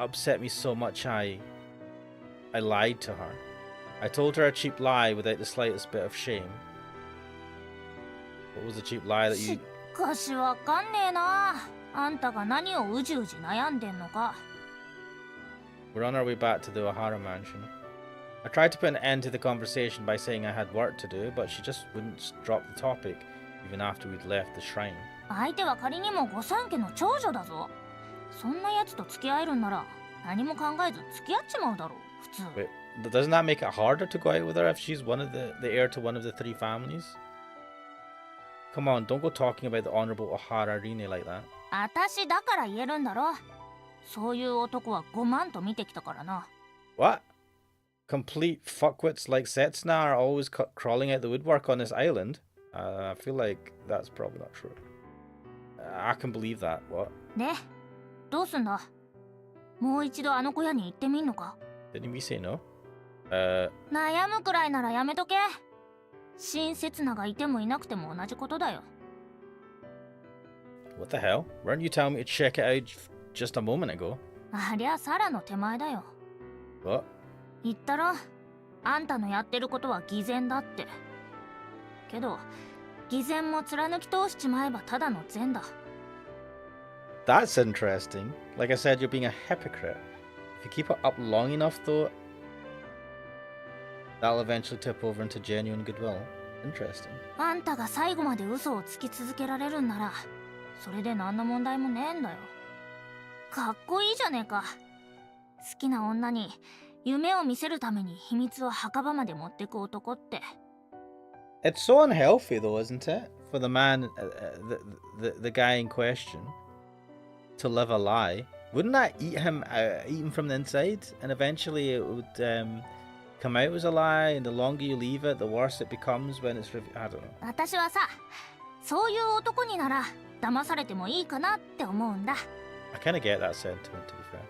upset me so much I lied to her. I told her a cheap lie without the slightest bit of shame. What was the cheap lie that し you... かしわかんねえな。あんたが何をうじうじ悩んでんのか。 We're on our way back to the O'Hara mansion. I tried to put an end to the conversation by saying I had work to do, but she just wouldn't drop the topic, even after we'd left the shrine. 相手は仮にも御三家の長女だぞ。そんなやつと付き合えるんなら何も考えず付き合っちまうだろう、普通。 Wait, doesn't that make it harder to go out with her if she's one of the heir to one of the three families? Come on, don't go talking about the Honorable O'Hara Rine like that. 私だから言えるんだろ。そういう男は5万と見てきたからな。 What? Complete fuckwits like Setsuna are always crawling out the woodwork on this island? I feel like that's probably not true. I can believe that. What? で、どうすんだ？もう一度あの小屋に行ってみんのか？ Didn't we say no? 悩むくらいならやめとけ。親切ながいてもいなくても同じことだよ。 What the hell? Weren't you telling me to check it out just a moment ago? ありゃサラの手前だよ。 What? 言ったろ？あんたのやってることは偽善だって。けど、偽善も貫き通しちまえばただの善だ。 That's interesting. Like I said, you're being a hypocrite. If you keep it up long enough, though, that'll eventually tip over into genuine goodwill. Interesting. あんたが最後まで嘘をつき続けられるんなら、それで何の問題もねえんだよ。かっこいいじゃねえか。好きな女に夢を見せるために秘密を墓場まで持ってく男って。 It's so unhealthy, though, isn't it? For the man, the guy in question, to live a lie. Wouldn't that eat him from the inside? And eventually it would come out as a lie, and the longer you leave it, the worse it becomes when it's... I don't know. 私はさ、そういう男になら騙されてもいいかなって思うんだ。 I kind of get that sentiment, to be fair.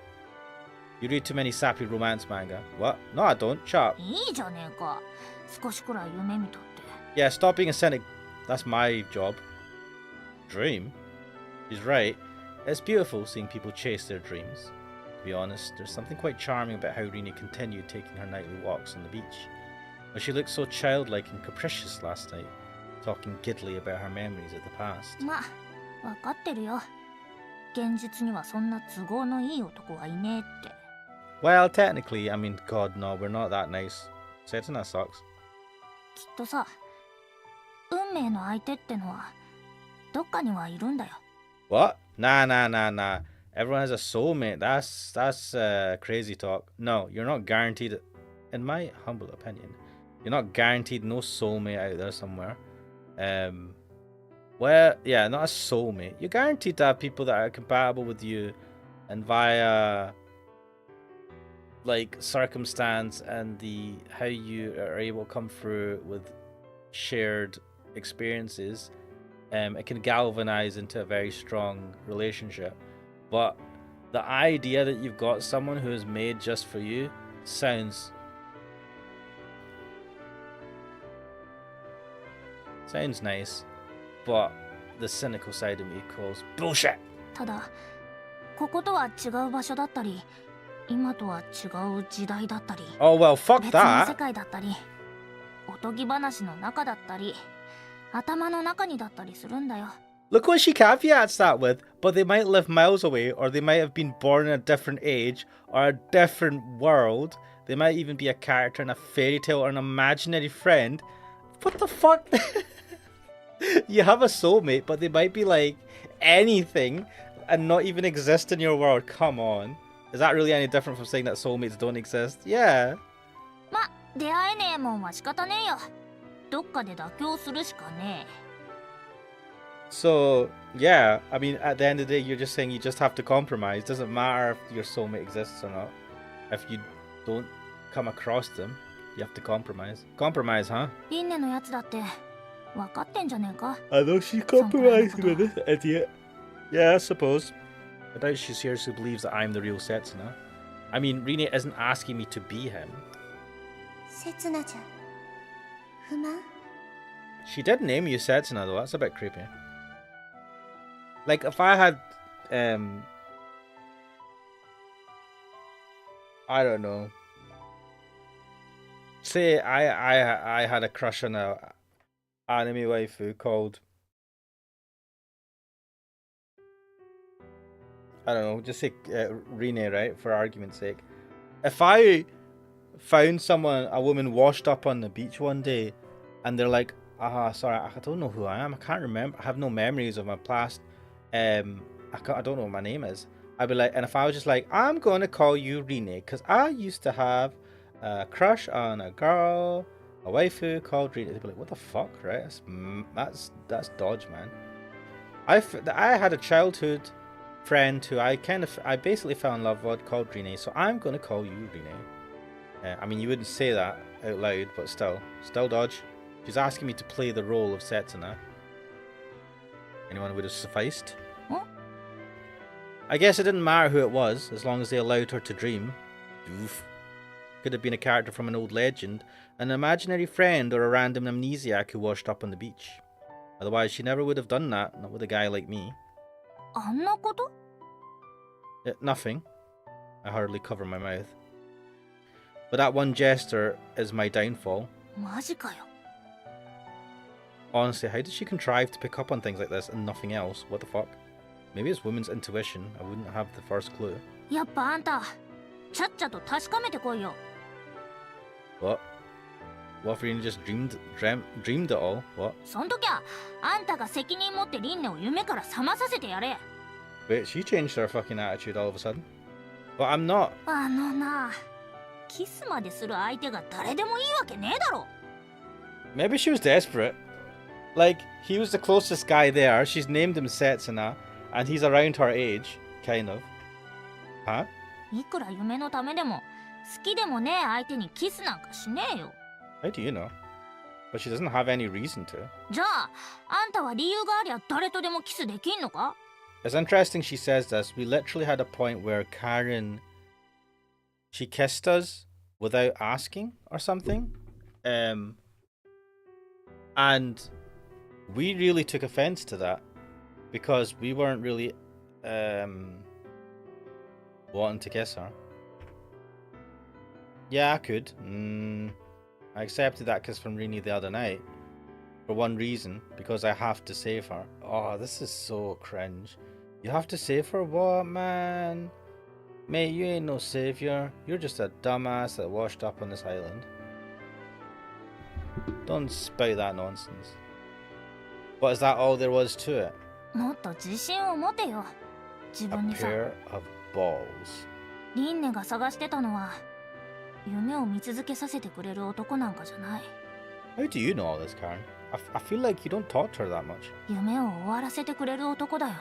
You read too many sappy romance manga. What? No, I don't. Shut up. いいじゃねえか。少しくらい夢見とって。 Yeah, stop being a cynic. That's my job. Dream? He's right. It's beautiful seeing people chase their dreams. To be honest, there's something quite charming about how Rina continued taking her nightly walks on the beach. But she looked so childlike and capricious last night, talking giddily about her memories of the past. まあ、わかってるよ。現実にはそんな都合のいい男はいねえって。 Well, technically, I mean, God, no, we're not that nice. Setsuna sucks. きっとさ、運命の相手ってのはどっかにはいるんだよ。 What? Nah. Everyone has a soulmate. That's crazy talk. No, you're not guaranteed. In my humble opinion, you're not guaranteed no soulmate out there somewhere. Well, yeah, not a soulmate. You're guaranteed to have people that are compatible with you, and via like circumstance and the how you are able to come through with shared experiences. It can galvanize into a very strong relationship. But the idea that you've got someone who is made just for you sounds nice, but the cynical side of me calls bullshit. ただ、こことは違う場所だったり、今とは違う時代だったり、 Oh well, fuck 別の世 that. 界だったり、おとぎ話の中だったり、頭の中にだったりするんだよ。 Look what she caveats that with, but they might live miles away, or they might have been born in a different age, or a different world. They might even be a character in a fairy tale or an imaginary friend. What the fuck? You have a soulmate, but they might be like anything and not even exist in your world. Come on. Is that really any different from saying that soulmates don't exist? Yeah. ま、出会えねえもんは仕方ねえよ。どっかで妥協するしかねえ。So, yeah, I mean, at the end of the day, you're just saying you just have to compromise. Doesn't matter if your soulmate exists or not. If you don't come across them, you have to compromise. Compromise, huh? リンネのやつだって分かってんじゃねえか。 I know she's compromising with this idiot. Yeah, I suppose. I doubt she seriously believes that I'm the real Setsuna. I mean, Rine isn't asking me to be him. せつなちゃん不満 She did name you Setsuna though, that's a bit creepy. Like, if I had, I don't know. Say I had a crush on a anime waifu called, I don't know, just say Rine, right, for argument's sake. If I found a woman washed up on the beach one day, and they're like, sorry, I don't know who I am, I can't remember, I have no memories of my past, I don't know what my name is. I'd be like, and if I was just like, I'm going to call you Rine, because I used to have a crush on a girl, a waifu called Rine. They'd be like, what the fuck, right? That's dodge, man. I had a childhood friend who I basically fell in love with called Rine, so I'm going to call you Rine. I mean, you wouldn't say that out loud, but still dodge. She's asking me to play the role of Setsuna. Anyone would have sufficed. Huh? I guess it didn't matter who it was, as long as they allowed her to dream. Oof. Could have been a character from an old legend, an imaginary friend, or a random amnesiac who washed up on the beach. Otherwise, she never would have done that, not with a guy like me. あんなこと？ Nothing. I hardly cover my mouth. But that one gesture is my downfall. マジかよ。 Honestly, how did she contrive to pick up on things like this and nothing else? What the fuck? Maybe it's women's intuition. I wouldn't have the first clue. やっぱあんた、ちゃっちゃと確かめてこいよ。 What? What if Rina just dreamed it all? What? そん時は、あんたが責任持ってリンネを夢から覚まさせてやれ。 Wait, she changed her fucking attitude all of a sudden? But I'm not. あのな、キスまでする相手が誰でもいいわけねえだろ。 Maybe she was desperate. Like, he was the closest guy there. She's named him Setsuna, and he's around her age, kind of. Huh? いくら夢のためでも、好きでもねえ相手にキスなんかしねえよ。 How do you know? But she doesn't have any reason to. じゃあ、あんたは理由がありゃ誰とでもキスできんのか？ It's interesting she says this. We literally had a point where Karen, she kissed us without asking or something. And we really took offense to that because we weren't really wanting to kiss her. Yeah, I could. I accepted that kiss from Rini the other night for one reason, because I have to save her. Oh, this is so cringe. You have to save her what, man? Mate, you ain't no savior. You're just a dumbass that washed up on this island. Don't spout that nonsense. But is that all there was to it? もっと自信を持てよ。自 A 分にさ。 pair of balls. リンネが探してたのは、夢を見続けさせてくれる男なんかじゃない。 How do you know all this, Karen? I feel like you don't talk to her that much. 夢を終わらせてくれる男だよ。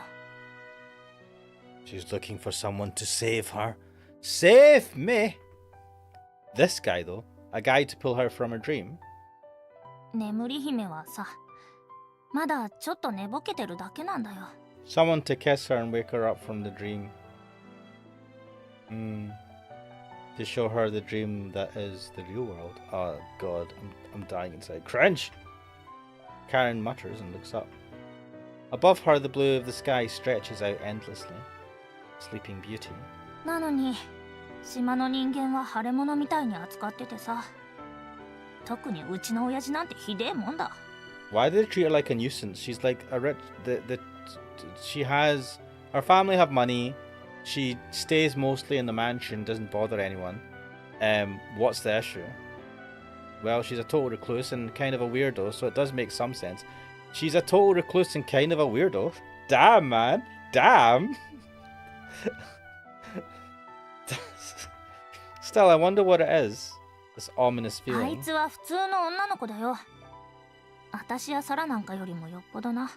She's looking for someone to save her. Save me! This guy, though. A guy to pull her from her dream. 眠り姫はさ、まだちょっと寝ぼけてるだけなんだよ。 Someone to kiss her and wake her up from the dream. To show her the dream that is the real world. Oh god, I'm dying inside. Cringe! Karen mutters and looks up. Above her, the blue of the sky stretches out endlessly. Sleeping Beauty. なのに、島の人間は腫れ物みたいに扱っててさ。特にうちの親父なんてひでえもんだ。 Why do they treat her like a nuisance? She's like a rich... she has... Her family have money. She stays mostly in the mansion, doesn't bother anyone. What's the issue? Well, she's a total recluse and kind of a weirdo, so it does make some sense. She's a total recluse and kind of a weirdo. Damn, man. Damn. Still, I wonder what it is. This ominous あい feeling. つは普通の女の子だよ。あたしやサラなんかよりもよっぽどな。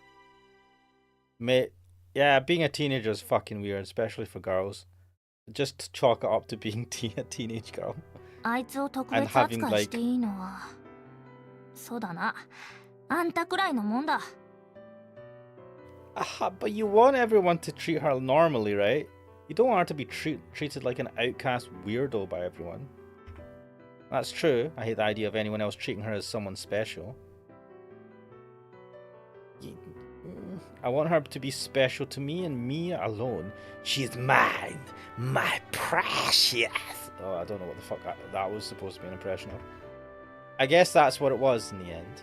Mate, yeah, being a teenager is fucking weird, especially for girls. Just chalk it up to being a teenage girl. あいつを特 And 別 having 扱いしていいのは、そうだな、あんたくらいのもんだ。But you want everyone to treat her normally, right? You don't want her to be treated like an outcast weirdo by everyone. That's true. I hate the idea of anyone else treating her as someone special. I want her to be special to me and me alone. She's mine, my precious. Oh, I don't know what the fuck that was supposed to be an impression of. I guess that's what it was in the end.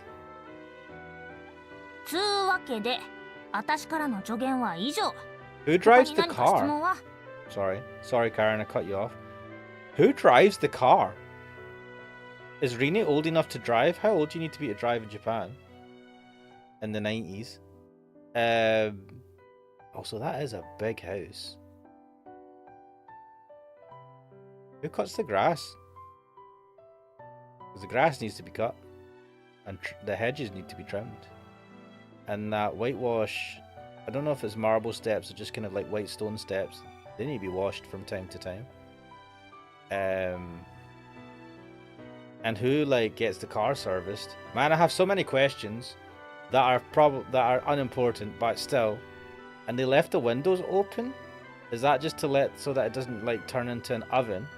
つうわけで、私からの助言は以上。 Who 他 drives に the 何か質 car? 問は？ Sorry, Karen, I cut you off. Who drives the car? Is Rine old enough to drive? How old do you need to be to drive in Japan? In the 90s. Also, that is a big house. Who cuts the grass? Because the grass needs to be cut. And the hedges need to be trimmed. And that whitewash, I don't know if it's marble steps or just kind of like white stone steps. They need to be washed from time to time. And who like gets the car serviced? Man, I have so many questions that are unimportant, but still. And they left the windows open? Is that just to so that it doesn't like turn into an oven?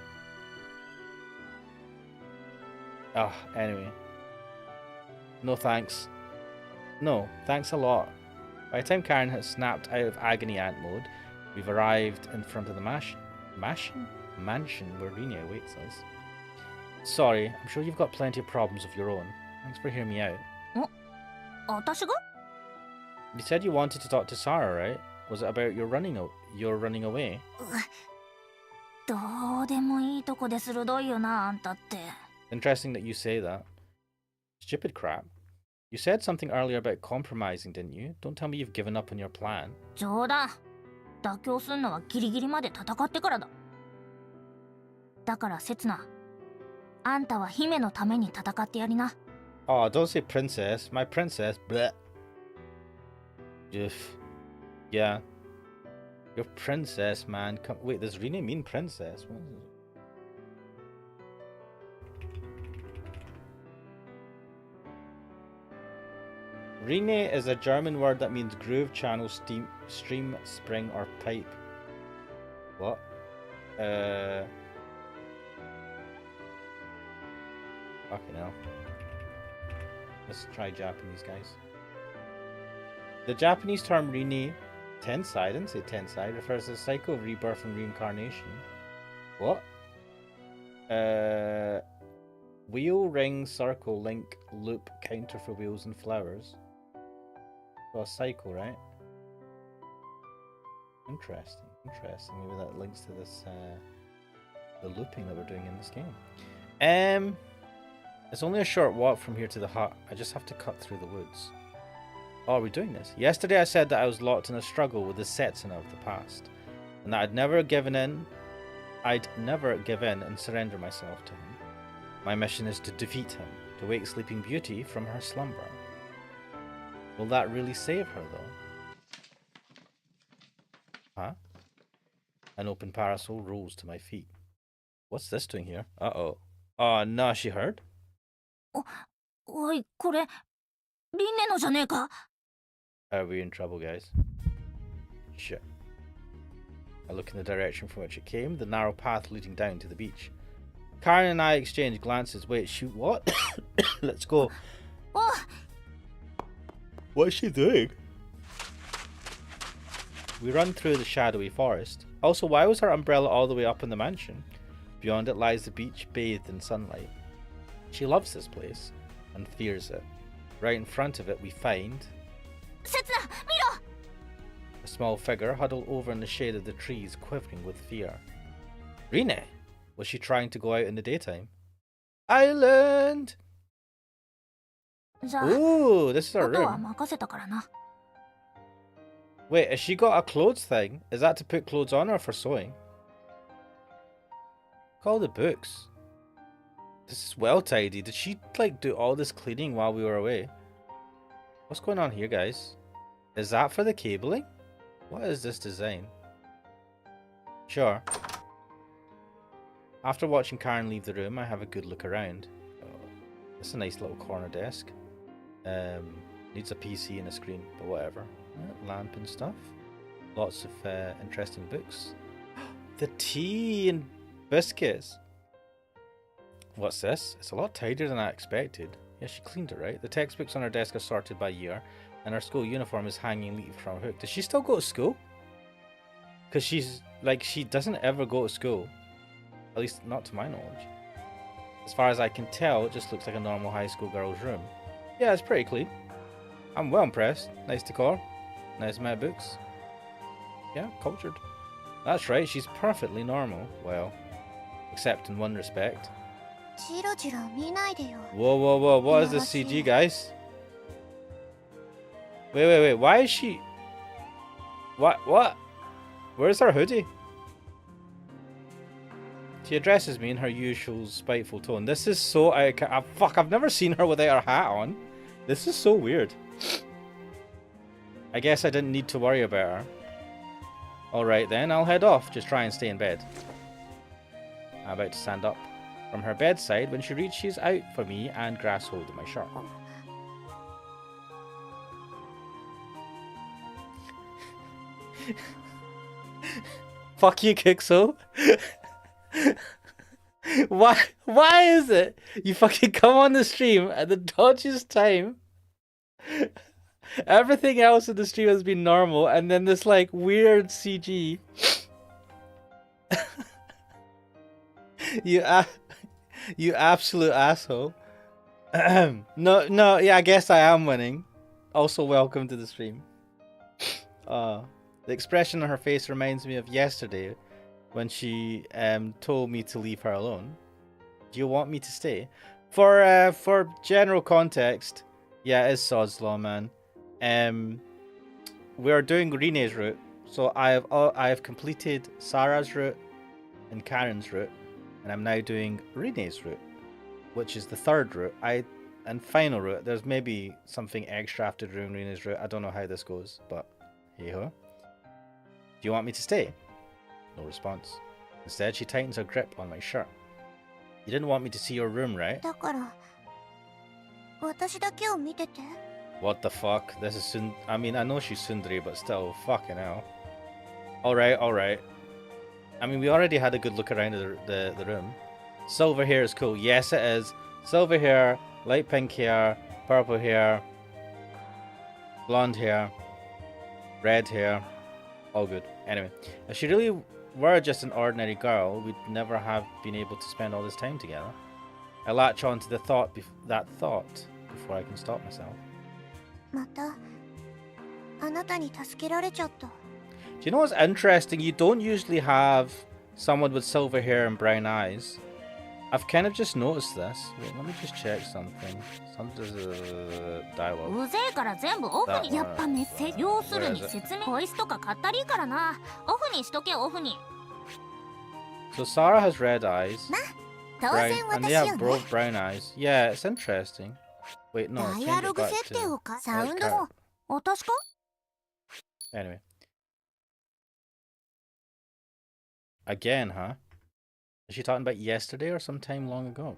Oh, anyway. No thanks. No, thanks a lot. By the time Karen has snapped out of agony ant mode, we've arrived in front of the mansion where Rine awaits us. Sorry, I'm sure you've got plenty of problems of your own. Thanks for hearing me out. 私が？ You said you wanted to talk to Sarah, right? Was it about your running away? どうでもいいとこで鋭いよな、あんたって。 Interesting that you say that. Stupid crap. You said something earlier about compromising, didn't you? Don't tell me you've given up on your plan. 冗談。妥協すんのはギリギリまで戦ってからだ。だから刹那、あんたは姫のために戦ってやりな。Oh, don't say princess. My princess. Bleh. Yeah. Your princess, man. Wait, does Rine mean princess? What is it? Rine is a German word that means groove, channel, stream, spring, or pipe. What? Fucking hell. Let's try Japanese, guys. The Japanese term Rine, Tensai, I didn't say Tensai, refers to the cycle of rebirth and reincarnation. What? Wheel, ring, circle, link, loop, counter for wheels and flowers. So a cycle, right? Interesting. Maybe that links to this, the looping that we're doing in this game. It's only a short walk from here to the hut. I just have to cut through the woods. Oh, are we doing this? Yesterday I said that I was locked in a struggle with the Setsuna of the past, and that I'd never give in and surrender myself to him. My mission is to defeat him, to wake Sleeping Beauty from her slumber. Will that really save her, though? Huh? An open parasol rolls to my feet. What's this doing here? Uh-oh. Oh, no, she heard? おい、これ、リンネのじゃねえか？ Are we in trouble, guys? Shit. I look in the direction from which it came, the narrow path leading down to the beach. Karen and I exchange glances. Wait, shoot, what? Let's go. What is she doing? We run through the shadowy forest. Also, why was her umbrella all the way up in the mansion? Beyond it lies the beach, bathed in sunlight. She loves this place and fears it. Right in front of it we find... 刹那、見ろ！ A small figure huddled over in the shade of the trees, quivering with fear. Rine! Was she trying to go out in the daytime? Island! じゃあ、 Ooh, this is our あとは room. 任せたからな。 Wait, has she got a clothes thing? Is that to put clothes on or for sewing? Call the books. This is well tidy. Did she like do all this cleaning while we were away? What's going on here, guys? Is that for the cabling? What is this design? Sure. After watching Karen leave the room, I have a good look around. Oh, it's a nice little corner desk. Needs a PC and a screen, but whatever. Lamp and stuff. Lots of interesting books. The tea and biscuits. What's this? It's a lot tidier than I expected. Yeah, she cleaned it, right? The textbooks on her desk are sorted by year, and her school uniform is hanging neatly from her hook. Does she still go to school? Because she's like, she doesn't ever go to school. At least not to my knowledge. As far as I can tell, it just looks like a normal high school girl's room. Yeah, it's pretty clean. I'm well impressed. Nice decor. Nice amount of books. Yeah, cultured. That's right, she's perfectly normal. Well, except in one respect. チロチロ見ないでよ。 Whoa, whoa, whoa, what is this CG, guys? Wait, why is she... What? Where's her hoodie? She addresses me in her usual spiteful tone. This is so... fuck, I've never seen her without her hat on. This is so weird. I guess I didn't need to worry about her. Alright then, I'll head off. Just try and stay in bed. I'm about to stand up from her bedside when she reaches out for me and grasps hold of my shirt. Fuck you, Kixo. Why is it you fucking come on the stream at the dodgiest time? Everything else in the stream has been normal, and then this like weird CG. You absolute asshole. No, yeah, I guess I am winning. Also, welcome to the stream. The expression on her face reminds me of yesterday when she told me to leave her alone. Do you want me to stay? For general context, yeah, it is Sod's Law, man. We are doing Rine's route, so I have completed Sarah's route and Karen's route, and I'm now doing Rine's route, which is the third route. And final route. There's maybe something extra after doing Rine's route. I don't know how this goes, but hey ho. Do you want me to stay? No response. Instead, she tightens her grip on my shirt. You didn't want me to see your room, right? だから、私だけを見てて。 What the fuck? This is I mean, I know she's Sundari, but still, fucking hell. Alright. I mean, we already had a good look around the room. Silver hair is cool. Yes, it is. Silver hair, light pink hair, purple hair, blonde hair, red hair. All good. Anyway, if she really were just an ordinary girl, we'd never have been able to spend all this time together. I latch on to that thought before I can stop myself. また、あなたに助けられちゃった。 Do you know what's interesting? You don't usually have someone with silver hair and brown eyes. I've kind of just noticed this. Wait, let me just check something. There's a dialogue. うぜえから全部オフに。 That やっぱメッセージ。要するに Where is it? 説明。ボイスとか買ったりいいからな。オフにしとけオフに。 So Sarah has red eyes. 当 Brown, 然 and 私 they よ have ね。 both brown eyes. Yeah, it's interesting. Wait, no. ダイ change ア it ログ back 設定 to... をか、サウンド Car- も。私か？ Anyway. Again, huh? Is she talking about yesterday or some time long ago?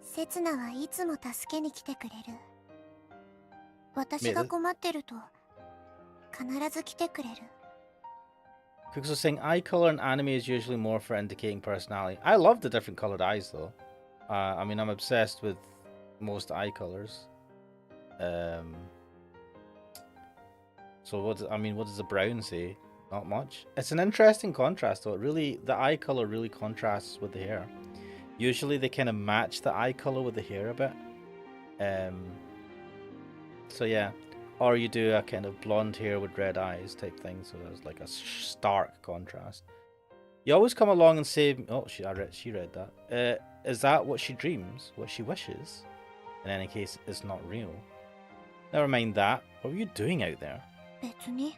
セツナはいつも助けに来てくれる。私が困ってると、必ず来てくれる。 Kuxo saying eye color in anime is usually more for indicating personality. I love the different colored eyes though. I mean, I'm obsessed with most eye colors. So what does the brown say? Not much. It's an interesting contrast though. The eye color really contrasts with the hair. Usually they kind of match the eye color with the hair a bit. So yeah. Or you do a kind of blonde hair with red eyes type thing, so there's like a stark contrast. You always come along and say, oh, she read that. Is that what she dreams? What she wishes? In any case, it's not real. Never mind that. What were you doing out there? 別に。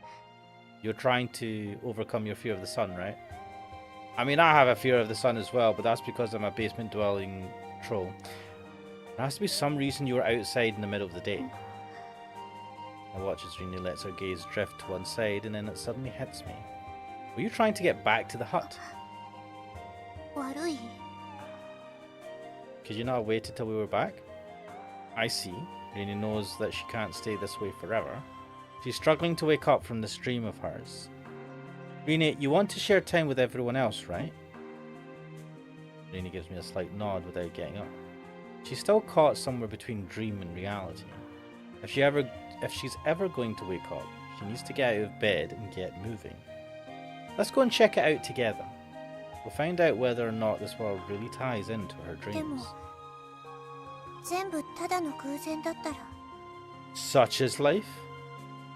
You're trying to overcome your fear of the sun, right? I mean, I have a fear of the sun as well, but that's because I'm a basement-dwelling troll. There has to be some reason you were outside in the middle of the day. I watch as Rini lets her gaze drift to one side and then it suddenly hits me. Were you trying to get back to the hut? 悪い。 Could you not have waited till we were back? I see. Rini knows that she can't stay this way forever. She's struggling to wake up from this dream of hers. Rini, you want to share time with everyone else, right? Rini gives me a slight nod without getting up. She's still caught somewhere between dream and reality. If she's ever going to wake up, she needs to get out of bed and get moving. Let's go and check it out together. We'll find out whether or not this world really ties into her dreams. 全部ただの偶然だったら。 Such is life.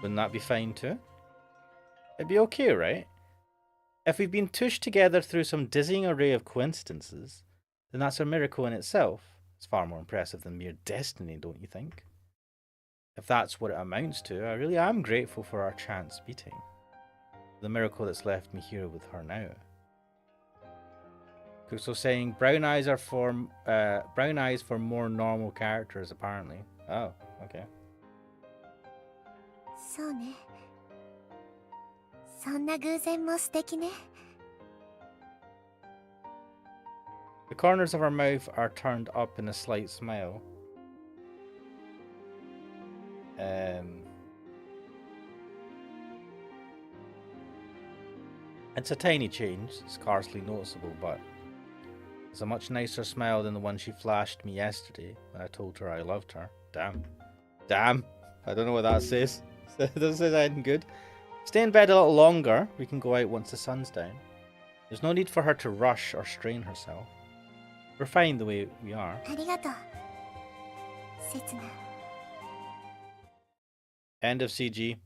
Wouldn't that be fine too? It'd be okay, right? If we've been tushed together through some dizzying array of coincidences, then that's a miracle in itself. It's far more impressive than mere destiny, don't you think? If that's what it amounts to, I really am grateful for our chance meeting. The miracle that's left me here with her now. So saying brown eyes for more normal characters, apparently. Oh, okay. そうね。そんな偶然も素敵ね。 The corners of her mouth are turned up in a slight smile. It's a tiny change, scarcely noticeable, but it's a much nicer smile than the one she flashed me yesterday when I told her I loved her. Damn. Damn. I don't know what that says. It doesn't say anything good. Stay in bed a little longer. We can go out once the sun's down. There's no need for her to rush or strain herself. We're fine the way we are. ありがとう。せつな。 End of CG.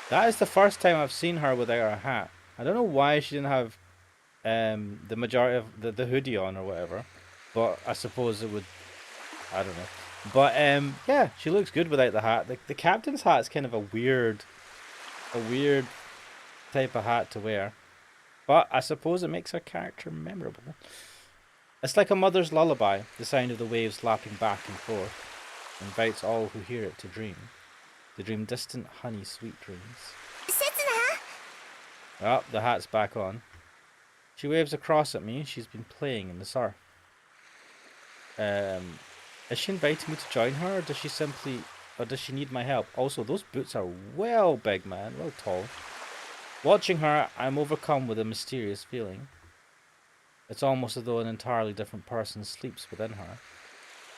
That is the first time I've seen her without her hat. I don't know why she didn't have the majority of the hoodie on or whatever, but I suppose it would, I don't know. But yeah, she looks good without the hat. The captain's hat is kind of a weird type of hat to wear, but I suppose it makes her character memorable. It's like a mother's lullaby, the sound of the waves lapping back and forth, invites all who hear it to dream distant honey sweet dreams. せつな。 Oh, the hat's back on. She waves across at me. She's been playing in the surf. Is she inviting me to join her, or does she need my help? Also, those boots are well big, man, well tall. Watching her, I'm overcome with a mysterious feeling. It's almost as though an entirely different person sleeps within her,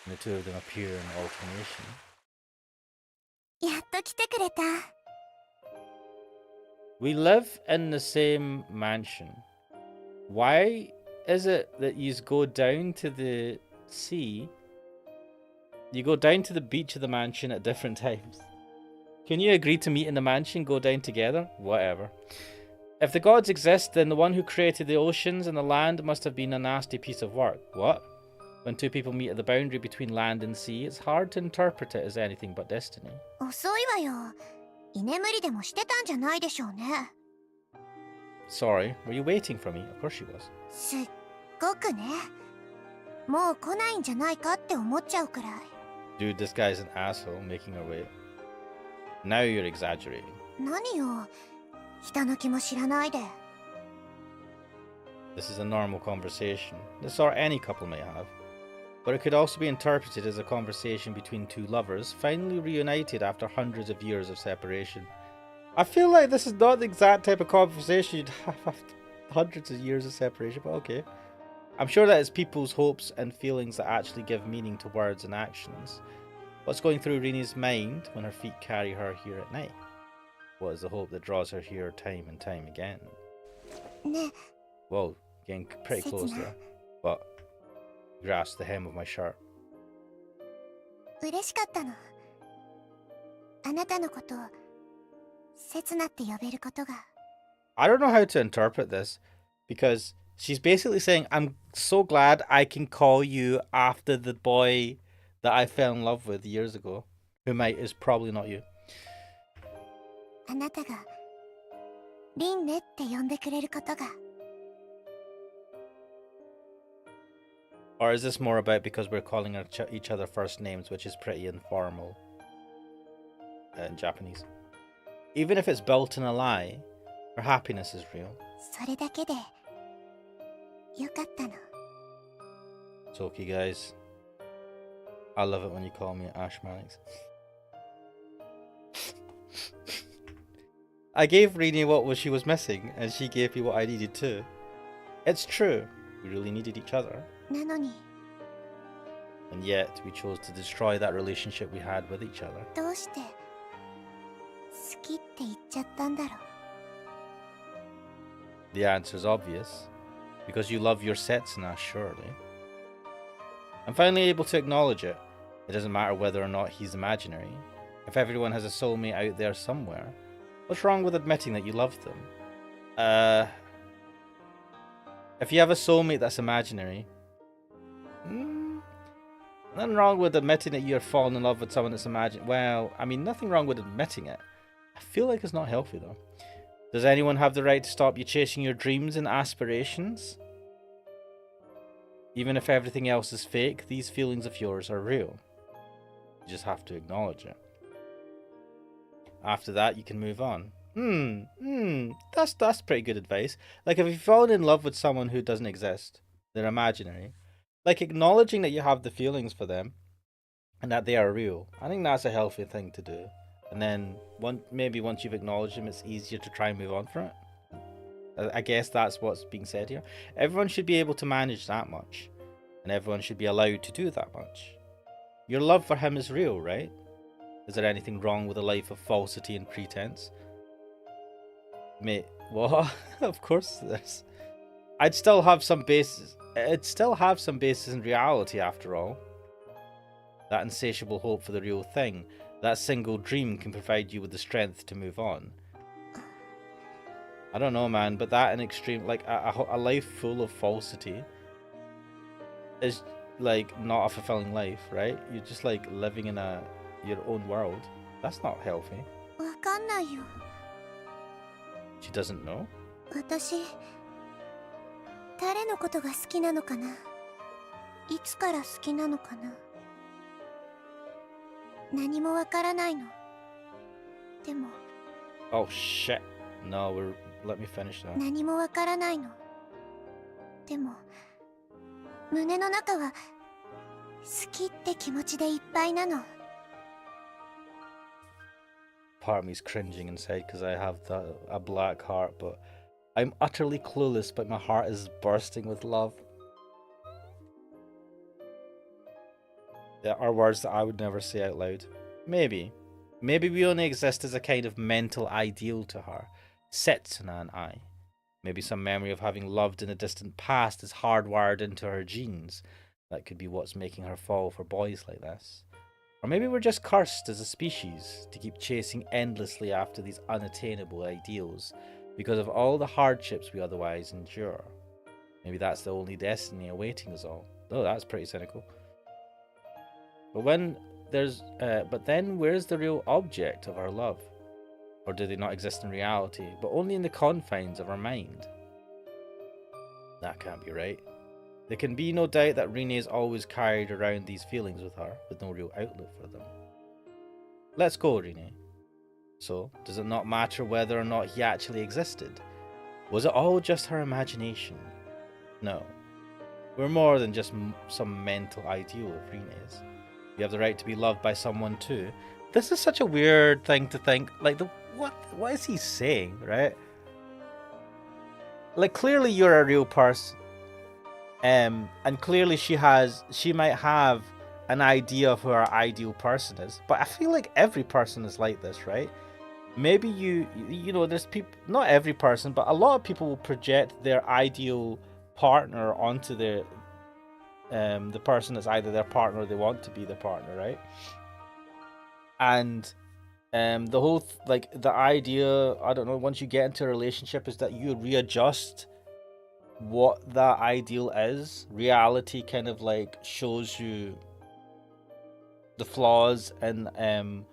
and the two of them appear in alternation. やっと来てくれた。 We live in the same mansion. Why is it that you go down to the sea? You go down to the beach of the mansion at different times. Can you agree to meet in the mansion, go down together? Whatever. If the gods exist, then the one who created the oceans and the land must have been a nasty piece of work. What? When two people meet at the boundary between land and sea, it's hard to interpret it as anything but destiny. 遅いわよ。居眠りでもしてたんじゃないでしょうね。 Sorry, were you waiting for me? Of course she was. すっごくね。もう来ないんじゃないかって思っちゃうくらい。 Dude, this guy's an asshole making her wait. Now you're exaggerating. 何よ。人の気も知らないで。 This is a normal conversation. This or any couple may have. But it could also be interpreted as a conversation between two lovers, finally reunited after hundreds of years of separation. I feel like this is not the exact type of conversation you'd have after hundreds of years of separation, but okay. I'm sure that it's people's hopes and feelings that actually give meaning to words and actions. What's going through Rini's mind when her feet carry her here at night? What is the hope that draws her here time and time again? ね。 Whoa, getting pretty close there. But grasped the hem of my shirt. 嬉しかったの。あなたのことをせつなって呼べることが。 I don't know how to interpret this because she's basically saying, I'm so glad I can call you after the boy that I fell in love with years ago, who is probably not you. あなたがリンネって呼んでくれることが。Or is this more about because we're calling each other first names, which is pretty informal in Japanese? Even if it's built in a lie, her happiness is real. それだけでよかったの。 It's okay, guys. I love it when you call me Ash Mannix. I gave Rini what she was missing, and she gave me what I needed too. It's true. We really needed each other. なのに And yet, we chose to destroy that relationship we had with each other. どうして好きって言っちゃったんだろう。 The answer is obvious. Because you love your Setsuna, surely. I'm finally able to acknowledge it. It doesn't matter whether or not he's imaginary. If everyone has a soulmate out there somewhere, what's wrong with admitting that you love them? If you have a soulmate that's imaginary, nothing wrong with admitting that you're falling in love with someone that's imaginary. Well, I mean, nothing wrong with admitting it. I feel like it's not healthy though. Does anyone have the right to stop you chasing your dreams and aspirations? Even if everything else is fake, these feelings of yours are real. You just have to acknowledge it. After that, you can move on. That's pretty good advice. Like, if you've fallen in love with someone who doesn't exist, they're imaginary, like, acknowledging that you have the feelings for them and that they are real, I think that's a healthy thing to do. And then, maybe once you've acknowledged them, it's easier to try and move on from it. I guess that's what's being said here. Everyone should be able to manage that much. And everyone should be allowed to do that much. Your love for him is real, right? Is there anything wrong with a life of falsity and pretense? Mate, what? Of course there's. It'd still have some basis in reality after all. That insatiable hope for the real thing, that single dream can provide you with the strength to move on. I don't know, man, but that in extreme, like a life full of falsity is like not a fulfilling life, right? You're just like living in your own world. That's not healthy. わかんないよ。 She doesn't know. 私誰のことが好きなのかな。いつから好きなのかな。何もわからないの。でも Oh shit. No, let me finish now. 何もわからないの。でも胸の中は好きって気持ちでいっぱいなの。 Part of me's cringing inside because I have a black heart, but I'm utterly clueless, but my heart is bursting with love. There are words that I would never say out loud. Maybe we only exist as a kind of mental ideal to her, Setsuna and I. Maybe some memory of having loved in a distant past is hardwired into her genes. That could be what's making her fall for boys like this. Or maybe we're just cursed as a species to keep chasing endlessly after these unattainable ideals because of all the hardships we otherwise endure. Maybe that's the only destiny awaiting us all. Oh, that's pretty cynical. But then where's the real object of our love? Or do they not exist in reality, but only in the confines of our mind? That can't be right. There can be no doubt that Rini has always carried around these feelings with her, with no real outlet for them. Let's go, Rini. So, does it not matter whether or not he actually existed? Was it all just her imagination? No. We're more than just some mental ideal of Rini's. You have the right to be loved by someone too. This is such a weird thing to think. Like, what is he saying, right? Like, clearly you're a real person. And clearly she might have an idea of who her ideal person is. But I feel like every person is like this, right? Maybe you know, there's people, not every person, but a lot of people will project their ideal partner onto the person that's either their partner or they want to be their partner, right? And the whole the idea, I don't know, once you get into a relationship is that you readjust what that ideal is. Reality kind of like shows you the flaws in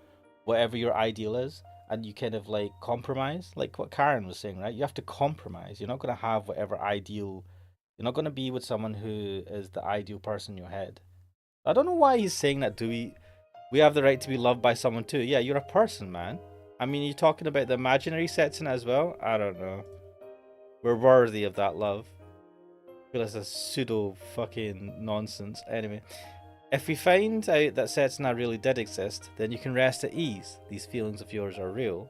whatever your ideal is, and you kind of like compromise, like what Karen was saying, right? You have to compromise. You're not going to have whatever ideal You're not going to be with someone who is the ideal person in your head. I don't know why he's saying that. Do we have the right to be loved by someone too? Yeah, you're a person, man. I mean, you're talking about the imaginary Setsuna as well? I don't know. We're worthy of that love. I feel like it's a pseudo fucking nonsense. Anyway, if we find out that Setsuna really did exist, then you can rest at ease. These feelings of yours are real.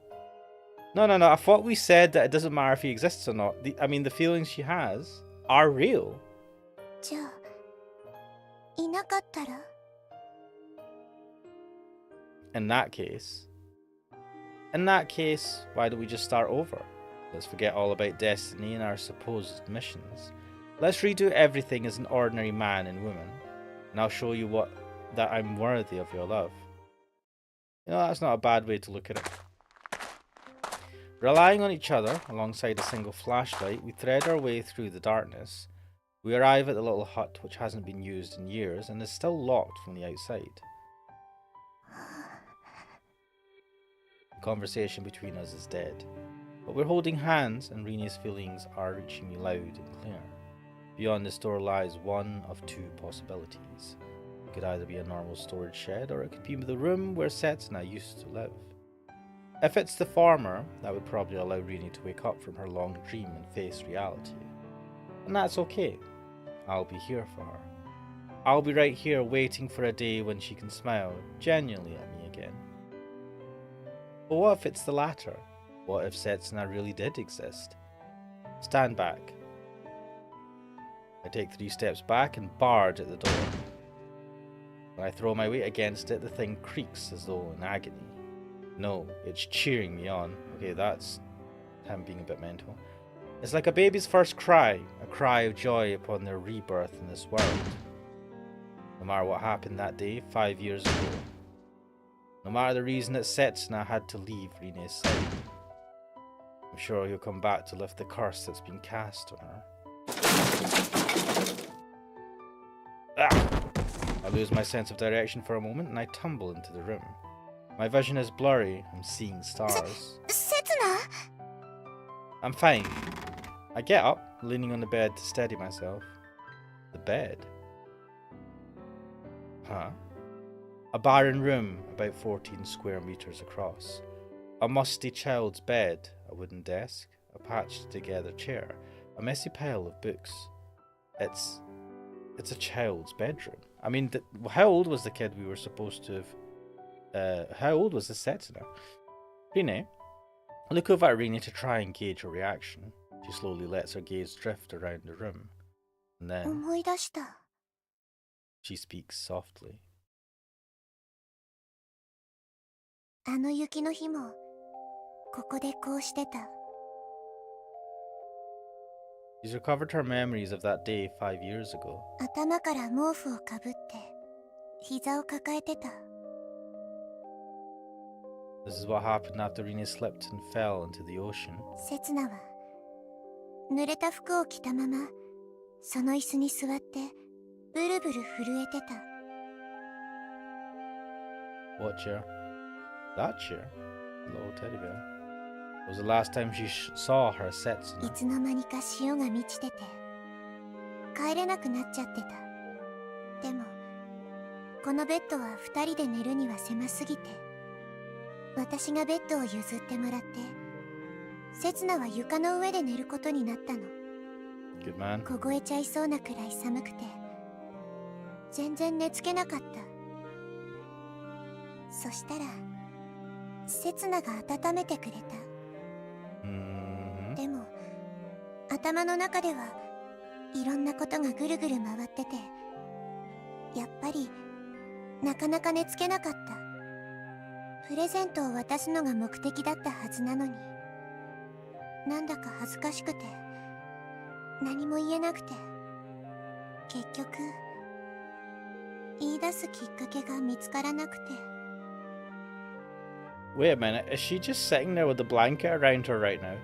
No. I thought we said that it doesn't matter if he exists or not. I mean, the feelings she has are real. じゃあ、いなかったら In that case, why don't we just start over? Let's forget all about destiny and our supposed missions. Let's redo everything as an ordinary man and woman, and I'll show you that I'm worthy of your love. You know, that's not a bad way to look at it. Relying on each other, alongside a single flashlight, we thread our way through the darkness. We arrive at the little hut, which hasn't been used in years and is still locked from the outside. The conversation between us is dead, but we're holding hands and Rine's feelings are reaching me loud and clear. Beyond this door lies one of two possibilities. It could either be a normal storage shed, or it could be the room where Setsuna used to live. If it's the former, that would probably allow Rine to wake up from her long dream and face reality. And that's okay. I'll be here for her. I'll be right here waiting for a day when she can smile genuinely at me again. But what if it's the latter? What if Setsuna really did exist? Stand back. I take 3 steps back and barge at the door. When I throw my weight against it, the thing creaks as though in agony. No, it's cheering me on. Okay, that's him being a bit mental. It's like a baby's first cry, a cry of joy upon their rebirth in this world. No matter what happened that day, 5 years ago. No matter the reason that Setsuna had to leave Rine's side. I'm sure he'll come back to lift the curse that's been cast on her. Ah! I lose my sense of direction for a moment and I tumble into the room. My vision is blurry. I'm seeing stars. せつな I'm fine. I get up, leaning on the bed to steady myself. The bed? Huh? A barren room, about 14 square meters across. A musty child's bed, a wooden desk, a patched together chair, a messy pile of books. It's a child's bedroom. I mean, how old was the kid we were supposed to have... how old was the Setsuna? Rine? I look over at Rine to try and gauge her reaction. She slowly lets her gaze drift around the room. And then 思い出した she speaks softly. あの雪の日もここでこうしてた She's recovered her memories of that day 5 years ago. 頭から毛布をかぶって膝を抱えてた This is what happened after Rine slipped and fell into the ocean. せつなは濡れた服を着たままその椅子に座ってブルブル震えてた What chair? That chair? Little teddy bear. It was the last time she saw her い Setsuna. つの間にか潮が満ちてて帰れなくなっちゃってたでもこのベッドは2人で寝るには狭すぎて私がベッドを譲ってもらってせつなは床の上で寝ることになったの Good man. 凍えちゃいそうなくらい寒くて全然寝つけなかったそしたらせつなが温めてくれた Mm-hmm. でも頭の中ではいろんなことがぐるぐる回っててやっぱりなかなか寝つけなかったプレゼントを渡すのが目的だったはずなのになんだか恥ずかしくて何も言えなくて結局言い出すきっかけが見つからなくて Wait a minute, is she just sitting there with the blanket around her right now?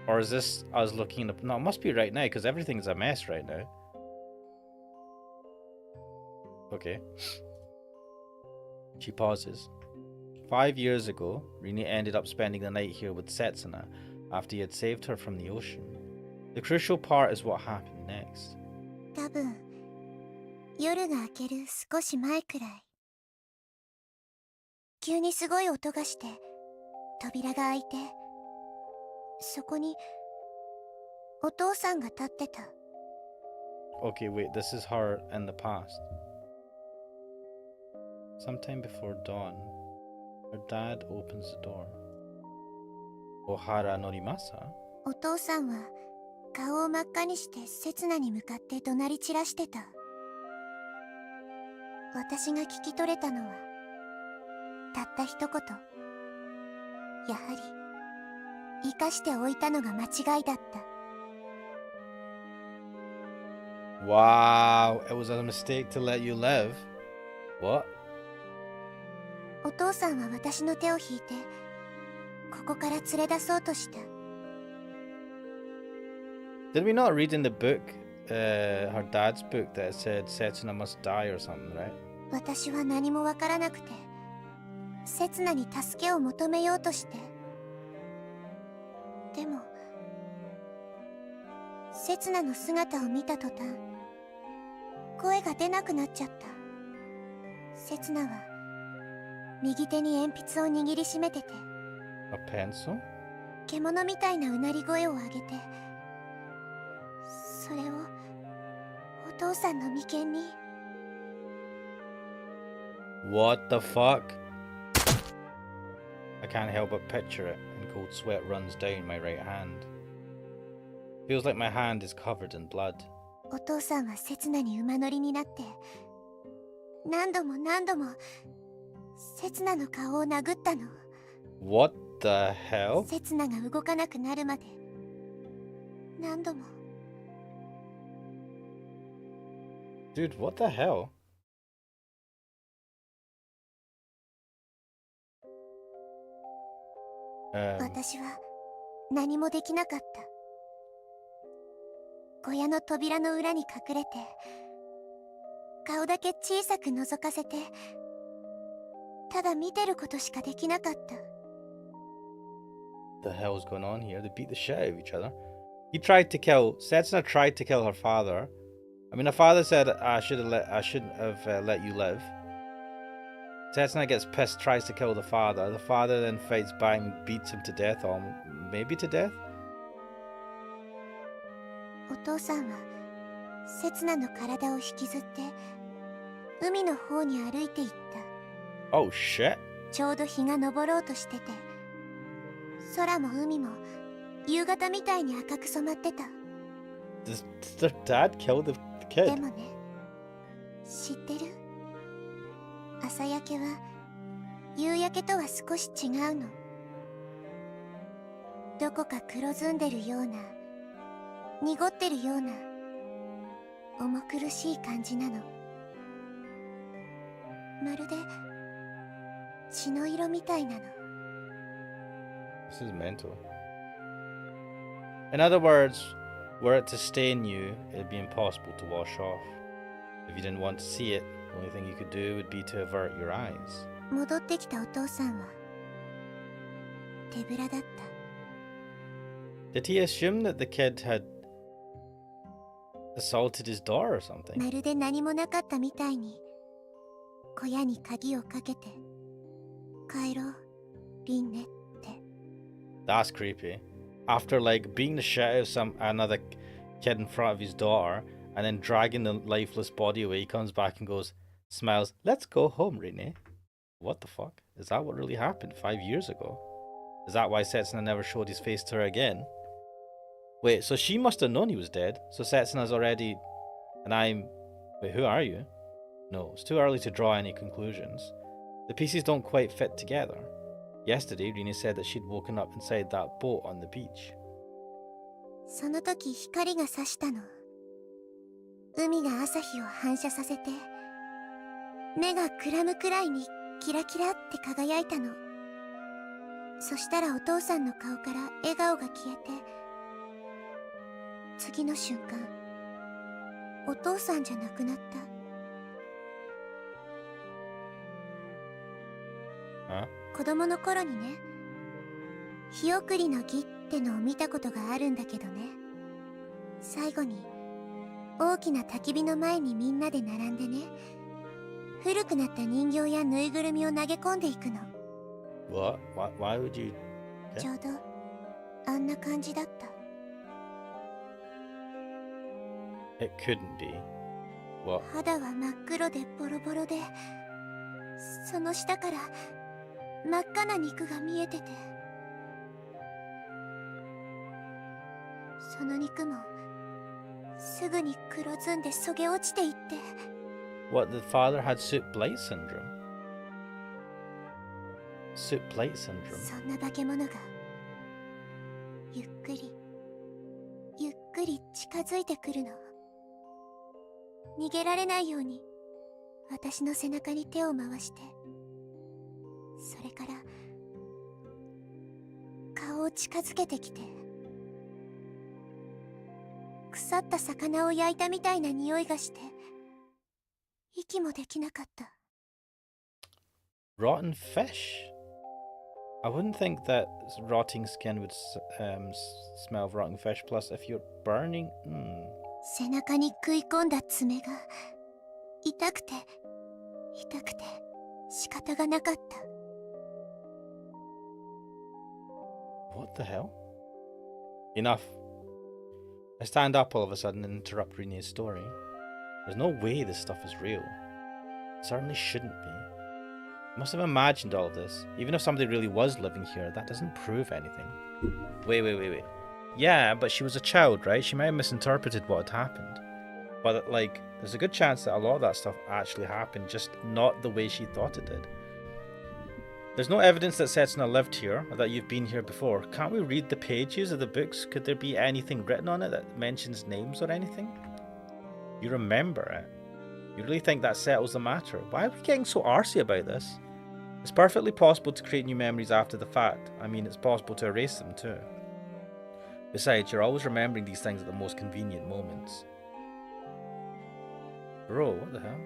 Or is this us looking up? No, it must be right now, because everything's a mess right now. Okay. She pauses. 5 years ago, Rine ended up spending the night here with Setsuna after he had saved her from the ocean. The crucial part is what happened next. 多分夜が明ける少し前くらい、急にすごい音がして扉が開いて、そこにお父さんが立ってた。 Okay, wait, this is her in the past. Sometime before dawn, her dad opens the door. Ohara norimasa? お父さんは顔を真っ赤にして刹那に向かって怒鳴り散らしてた。私が聞き取れたのはたった一言。やはり生かしておいたのが間違いだった。 Wow, it was a mistake to let you live. What? お父さんは私の手を引いてここから連れ出そうとした。 Did we not read in the book, her dad's book, that it said Setsuna must die or something, right? 私は何もわからなくて刹那に助けを求めようとして、でも刹那の姿を見た途端声が出なくなっちゃった。刹那は右手に鉛筆を握りしめてて、 A pencil? 獣みたいなうなり声を上げて、それをお父さんの眉間に。 What the fuck? I can't help but picture it, and cold sweat runs down my right hand. Feels like my hand is covered in blood. お父さんは刹那に馬乗りになって何度も何度も刹那の顔を殴ったの。 What the hell? 刹那が動かなくなるまで何度も。 Dude, what the hell? 私は何もできなかった。小屋の扉の裏に隠れて顔だけ小さく覗かせて、ただ見てることしかできなかった。 The hell's going on here? They beat the shit out of each other. Setsuna tried to kill her father. I mean, her father said, I shouldn't have let you live. Setsuna gets pissed, tries to kill the father. The father then fights back and beats him to death, or maybe to death? お父さんは刹那の体を引きずって海の方に歩いていった。 Oh shit. ちょうど日が昇ろうとしてて、空も海も夕方みたいに赤く染まってた。 Does their dad kill the で kid? もね、知ってる？朝焼けは夕焼けとは少し違うの。どこか黒ずんでるような、濁ってるような重苦しい感じなの。まるで血の色みたいなの。 This is mental. In other words, were it to stain you, it'd be impossible to wash off. If you didn't want to see it, the only thing you could do would be to avert your eyes. 戻ってきたお父さんは手ぶらだった。 Did he assume that the kid had assaulted his daughter or something? まるで何もなかったみたいに小屋に鍵をかけて帰ろう、リンネって。 That's creepy. After like beating the shit out of another kid in front of his daughter and then dragging the lifeless body away, he comes back and goes, smiles, let's go home, Rene. What the fuck? Is that what really happened 5 years ago? Is that why Setsuna never showed his face to her again? Wait, so she must have known he was dead. So Setsuna's already... And I'm... Wait, who are you? No, it's too early to draw any conclusions. The pieces don't quite fit together. Yesterday, Rene said that she'd woken up inside that boat on the beach. その時光が差したの。海が朝日を反射させて目がくらむくらいにキラキラって輝いたの。そしたらお父さんの顔から笑顔が消えて、次の瞬間お父さんじゃなくなった。 Huh? 子供の頃にね、日送りの儀ってのを見たことがあるんだけどね。最後に大きな焚き火の前にみんなで並んでね、古くなった人形やぬいぐるみを投げ込んでいくの。 What? Why would you? ちょうどあんな感じだった。 It couldn't be. What? 肌は真っ黒でボロボロで、その下から真っ赤な肉が見えてて、その肉もすぐに黒ずんでそげ落ちていって。 What? The father had soup plate syndrome. Soup plate syndrome. そんな化け物がゆっくりゆっくり近づいてくるの。逃げられないように私の背中に手を回して、それから顔を近づけてきて、腐った魚を焼いたみたいな匂いがして息もできなかった。 Rotten fish. I wouldn't think that rotting skin would smell of rotten fish. Plus, if you're burning, 背中に食い込んだ爪が痛くて痛くて仕方がなかった。 what the hell? Enough. I stand up all of a sudden and interrupt Rene's story. There's no way this stuff is real. It certainly shouldn't be. I must have imagined all of this. Even if somebody really was living here, that doesn't prove anything. Wait. Yeah, but she was a child, right? She might have misinterpreted what had happened. But, like, there's a good chance that a lot of that stuff actually happened, just not the way she thought it did. There's no evidence that Setsuna lived here, or that you've been here before. Can't we read the pages of the books? Could there be anything written on it that mentions names or anything? You remember it. You really think that settles the matter? Why are we getting so arsey about this? It's perfectly possible to create new memories after the fact. I mean, it's possible to erase them too. Besides, you're always remembering these things at the most convenient moments. Bro, what the hell?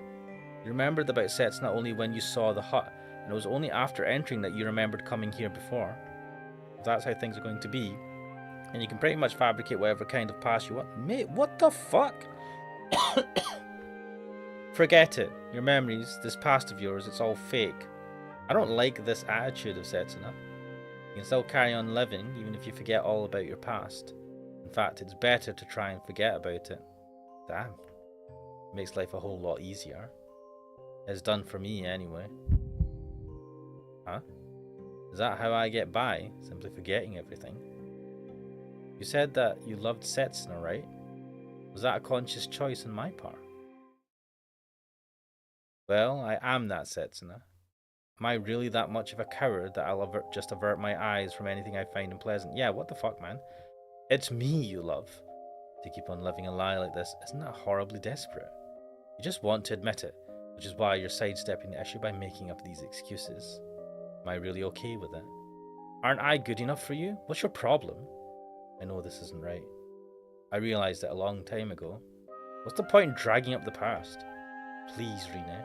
You remembered about Setsuna only when you saw the hut, and it was only after entering that you remembered coming here before. If that's how things are going to be, and you can pretty much fabricate whatever kind of past you want. Mate, what the fuck? Forget it. Your memories, this past of yours, it's all fake. I don't like this attitude of Setsuna. You can still carry on living, even if you forget all about your past. In fact, it's better to try and forget about it. Damn. Makes life a whole lot easier. It's done for me, anyway. Huh? Is that how I get by? Simply forgetting everything? You said that you loved Setsuna, right? Was that a conscious choice on my part? Well, I am that Setsuna. Am I really that much of a coward that I'll just avert my eyes from anything I find unpleasant? Yeah, what the fuck, man? It's me you love. To keep on living a lie like this, isn't that horribly desperate? You just want to admit it, which is why you're sidestepping the issue by making up these excuses. Am I really okay with it? Aren't I good enough for you? What's your problem? I know this isn't right. I realised it a long time ago. What's the point in dragging up the past? Please, Rene.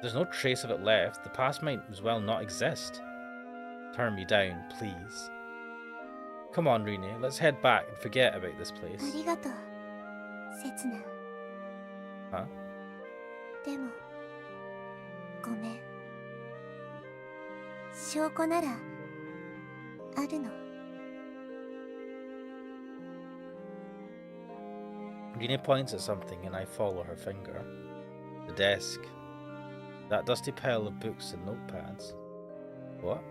There's no trace of it left. The past might as well not exist. Turn me down, please. Come on, Rene, let's head back and forget about this place. ありがとう、刹那。 Huh? でも、ごめん。証拠ならあるの。 Rene points at something and I follow her finger. The desk. That dusty pile of books and notepads. What?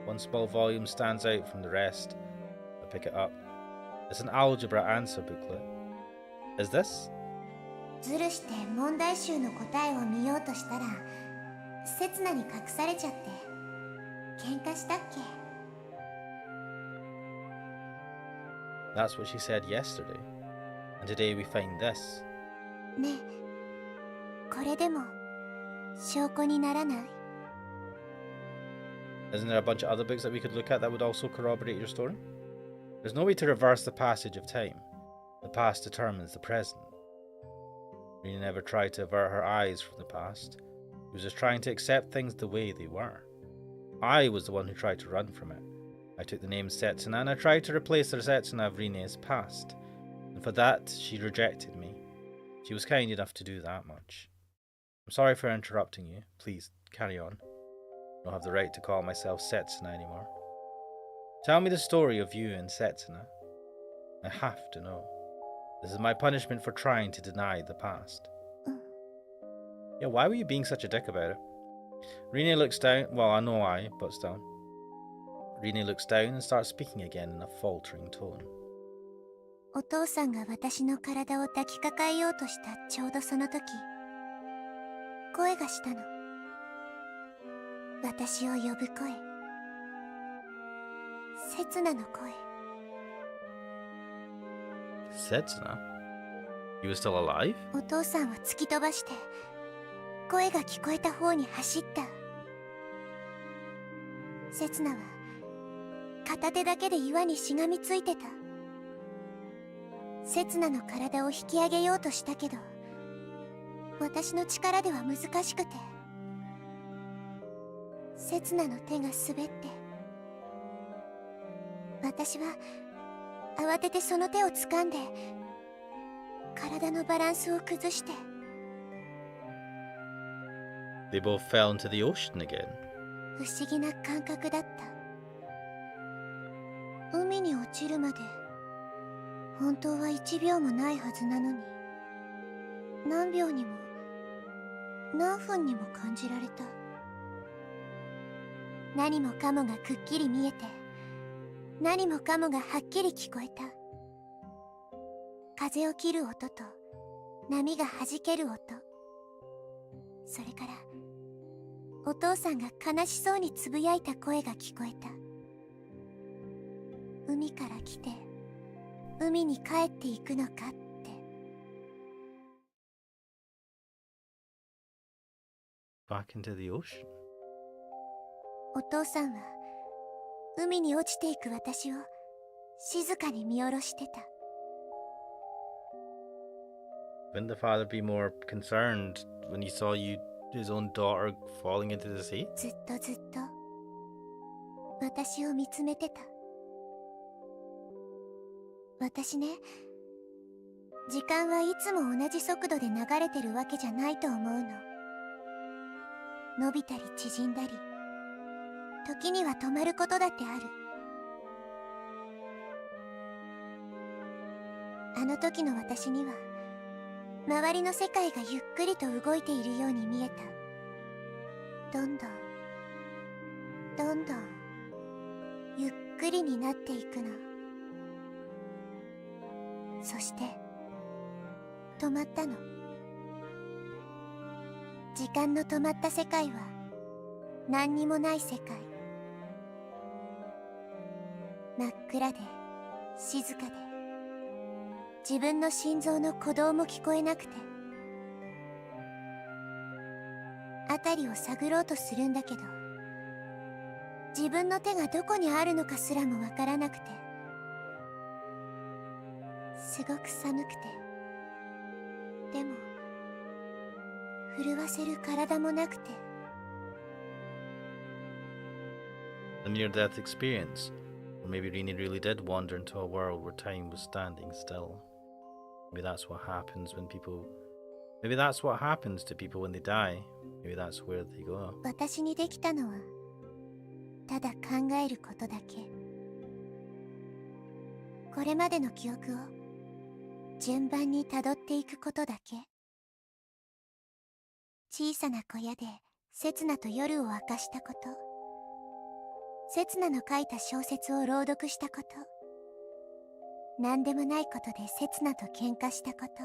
One small volume stands out from the rest. I pick it up. It's an algebra answer booklet. Is this? ずるして問題集の答えを見ようとしたら、刹那に隠されちゃって。喧嘩したっけ? That's what she said yesterday. And today we find this. ねえ、これでも証拠にならない? Isn't there a bunch of other books that we could look at that would also corroborate your story? There's no way to reverse the passage of time. The past determines the present. Rena never tried to avert her eyes from the past. She was just trying to accept things the way they were. I was the one who tried to run from it. I took the name Setsuna and I tried to replace the Setsuna of Rene's past. And for that, she rejected me. She was kind enough to do that much. I'm sorry for interrupting you. Please, carry on. I don't have the right to call myself Setsuna anymore. Tell me the story of you and Setsuna. I have to know. This is my punishment for trying to deny the past. Yeah, why were you being such a dick about it? Rine looks down. Well, I know why, but still. Rine looks down and starts speaking again in a faltering tone. お父さんが私の体を抱きかかえようとしたちょうどその時、声がしたの。私を呼ぶ声。刹那の声。Setsuna? You were still alive? お父さんを突き飛ばして、声が聞こえた方に走った。刹那は片手だけで岩にしがみついてた。刹那の体を引き上げようとしたけど、私の力では難しくて、刹那の手が滑って、私は慌ててその手を掴んで体のバランスを崩して。 They both fell into the ocean again. 不思議な感覚だった。海に落ちるまで本当は1秒もないはずなのに、何秒にも何分にも感じられた。何もかもがくっきり見えて、何もかもがはっきり聞こえた。風を切る音と波が弾ける音、それからお父さんが悲しそうにつぶやいた声が聞こえた。海から来て海に帰っていくのかって。 Back into the ocean? お父さんは海に落ちていく私を静かに見下ろしてた。 Wouldn't the father be more concerned when he saw his own daughter falling into the sea? ずっとずっと私を見つめてた。私ね、時間はいつも同じ速度で流れてるわけじゃないと思うの。伸びたり縮んだり、時には止まることだってある。あの時の私には周りの世界がゆっくりと動いているように見えた。どんどんどんどんゆっくりになっていくの。そして止まったの。時間の止まった世界は何にもない世界。真っ暗で静かで、自分の心臓の鼓動も聞こえなくて、辺りを探ろうとするんだけど、自分の手がどこにあるのかすらもわからなくて、すごく寒くて、でも震わせる体もなくて。 A near-death experience. Or maybe Rini really did wander into a world where time was standing still. Maybe that's what happens when people... Maybe that's what happens to people when they die. Maybe that's where they go. 私にできたのはただ考えることだけ。これまでの記憶を順番にたどっていくことだけ。小さな小屋で刹那と夜を明かしたこと、刹那の書いた小説を朗読したこと、何でもないことで刹那と喧嘩したこと、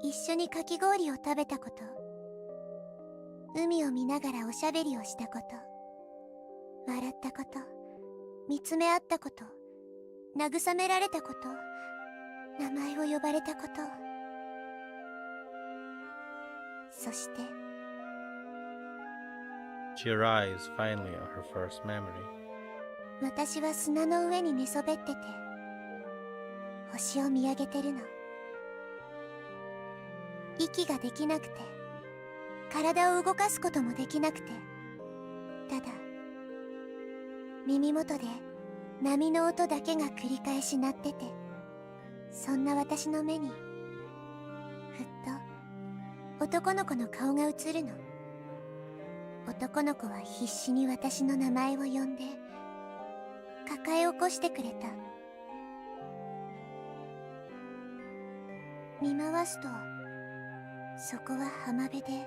一緒にかき氷を食べたこと、海を見ながらおしゃべりをしたこと、笑ったこと、見つめ合ったこと、慰められたこと、名前を呼ばれたこと、そして She arrives finally at her first memory. 私は砂の上に寝そべってて星を見上げてるの。息ができなくて、体を動かすこともできなくて、ただ耳元で波の音だけが繰り返し鳴ってて、そんな私の目にふっと男の子の顔が映るの。男の子は必死に私の名前を呼んで抱え起こしてくれた。見回すと、そこは浜辺で、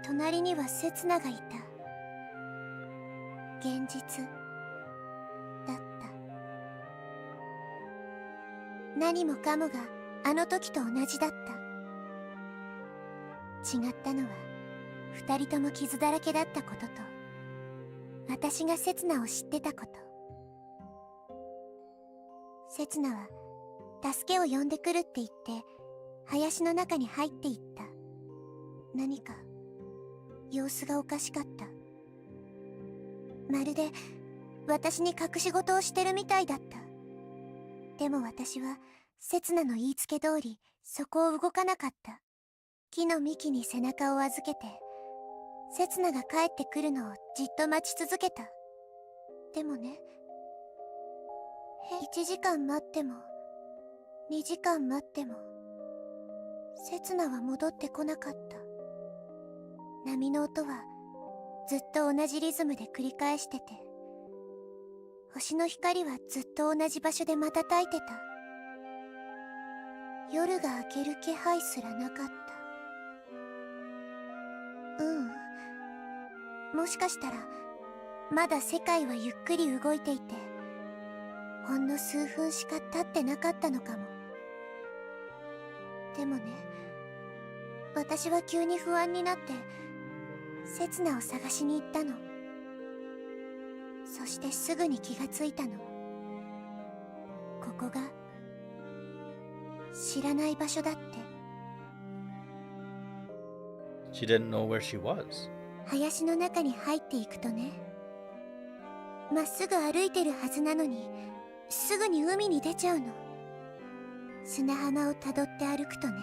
隣には刹那がいた。現実だった。何もかもがあの時と同じだった。違ったのは二人とも傷だらけだったことと、私が刹那を知ってたこと。刹那は助けを呼んでくるって言って林の中に入っていった。何か様子がおかしかった。まるで私に隠し事をしてるみたいだった。でも私は刹那の言いつけ通りそこを動かなかった。木の幹に背中を預けて刹那が帰ってくるのをじっと待ち続けた。でもね、1時間待っても2時間待っても刹那は戻ってこなかった。波の音はずっと同じリズムで繰り返してて、星の光はずっと同じ場所で瞬いてた。夜が明ける気配すらなかった。もしかしたらまだ世界はゆっくり動いていて、ほんの数分しか経ってなかったのかも。でもね、私は急に不安になって刹那を探しに行ったの。そしてすぐに気がついたの。ここが知らない場所だって。 She didn't know where she was. 林の中に入っていくとね、まっすぐ歩いてるはずなのにすぐに海に出ちゃうの。砂浜をたどって歩くとね、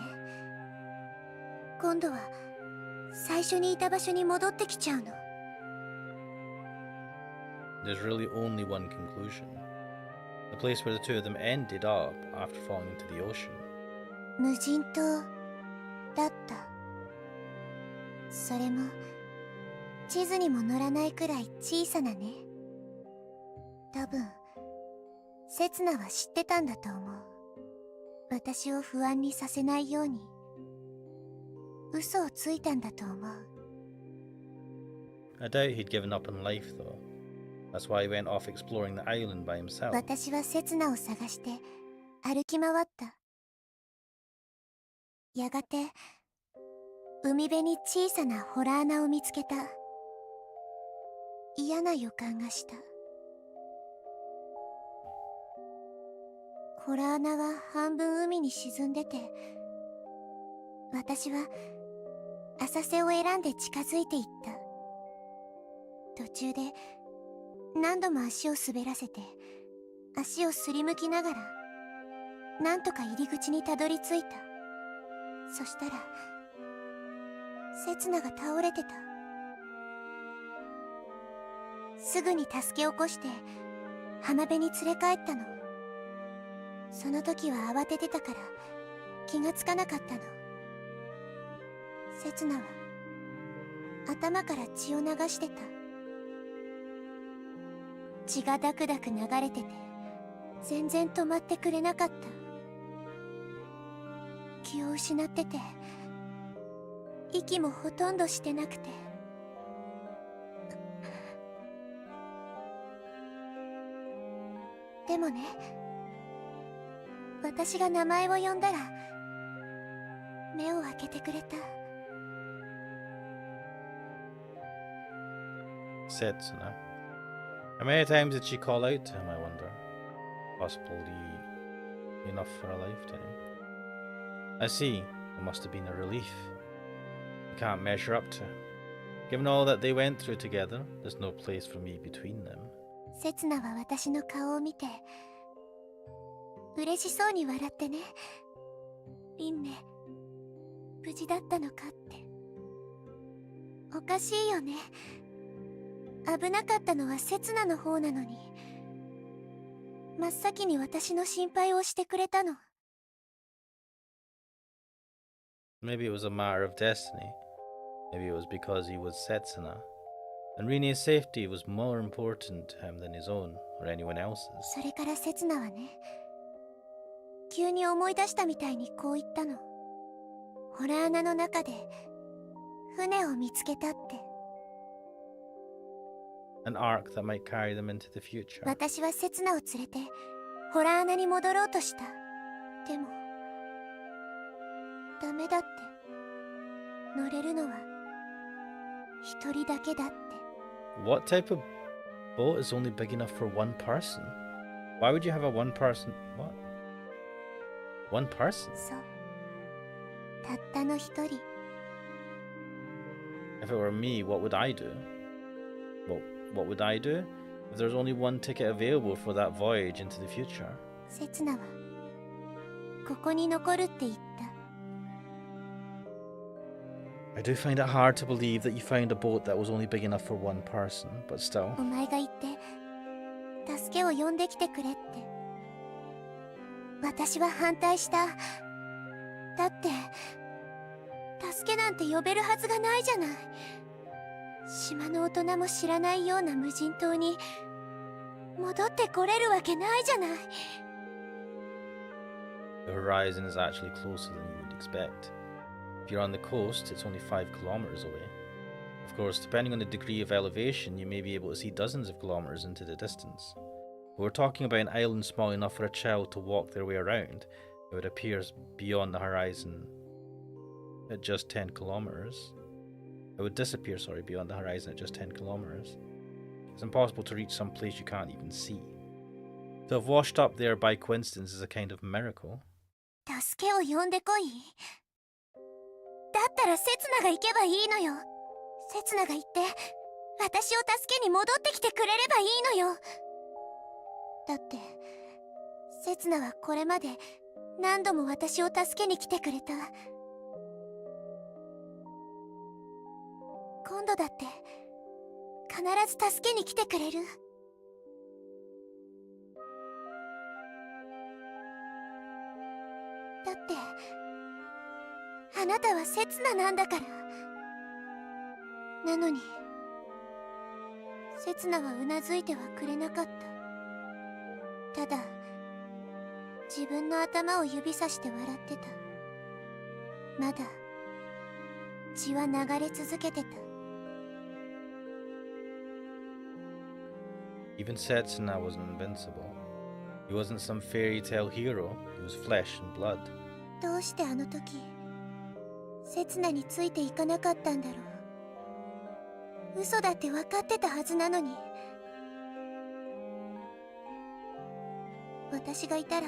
今度は最初にいた場所に戻ってきちゃうの。 There's really only one conclusion. The place where the two of them ended up after falling into the ocean. 無人島だった。それも地図にも載らないくらい小さなね。多分刹那は知ってたんだと思う。私を不安にさせないように嘘をついたんだと思う。 I doubt he'd given up on life though. That's why he went off exploring the island by himself. 私は刹那を探して歩き回った。やがて海辺に小さな洞穴を見つけた。嫌な予感がした。洞穴は半分海に沈んでて、私は浅瀬を選んで近づいていった。途中で何度も足を滑らせて足をすりむきながらなんとか入り口にたどり着いた。そしたら刹那が倒れてた。すぐに助け起こして浜辺に連れ帰ったの。その時は慌ててたから気がつかなかったの。刹那は頭から血を流してた。血がダクダク流れてて全然止まってくれなかった。気を失ってて息もほとんどしてなくて。でもね、私が名前を呼んだら目を開けてくれた。Setsuna. How many times did she call out to him, I wonder? Possibly enough for a lifetime. I see. It must have been a relief. You can't measure up to. Given all that they went through together, there's no place for me between them. 刹那は私の顔を見て嬉しそうに笑ってね。リンメ、無事だったのかって。おかしいよね。危なかったのは刹那の方なのに真っ先に私の心配をしてくれたの。 Maybe it was a matter of destiny. Maybe it was because he was Setsuna. And Rine's safety was more important to him than his own or anyone else's. それからセツナはね、急に思い出したみたいにこう言ったの。ホラー穴の中で船を見つけたって。 An arc that might carry them into the future. 私はセツナを連れてホラー穴に戻ろうとした。でもダメだって。乗れるのは一人だけだって。 What type of boat is only big enough for one person? Why would you have a one person? What? One person? そう、たったの一人。 If it were me, what would I do? What would I do if there's only one ticket available for that voyage into the future? セツナはここに残るって言った。 I do find it hard to believe that you found a boat that was only big enough for one person, but still. お前が行って助けを呼んできてくれって。私は反対した。だって助けなんて呼べるはずがないじゃない。島の大人も知らないような無人島に戻ってこれるわけないじゃない。 The horizon is actually closer than you would expect. If you're on the coast, it's only 5 kilometers away. Of course, depending on the degree of elevation, you may be able to see dozens of kilometers into the distance. But we're talking about an island small enough for a child to walk their way around. It would appear beyond the horizon at just 10 kilometers. It would disappear, beyond the horizon at just 10 kilometers. It's impossible to reach some place you can't even see. To have washed up there by coincidence is a kind of miracle. 助けを呼んでこい。だったらセツナが行けばいいのよ。セツナが行って私を助けに戻ってきてくれればいいのよ。だってセツナはこれまで何度も私を助けに来てくれた。今度だって必ず助けに来てくれる。だってあなたはセツナなんだから。なのにセツナはうなずいてはくれなかった。ただ自分の頭を指さして笑ってた。まだ血は流れ続けてた。 Even Setsuna wasn't invincible. He wasn't some fairy tale hero. He was flesh and blood. どうしてあの時セツナについていかなかったんだろう。嘘だって分かってたはずなのに。私がいたら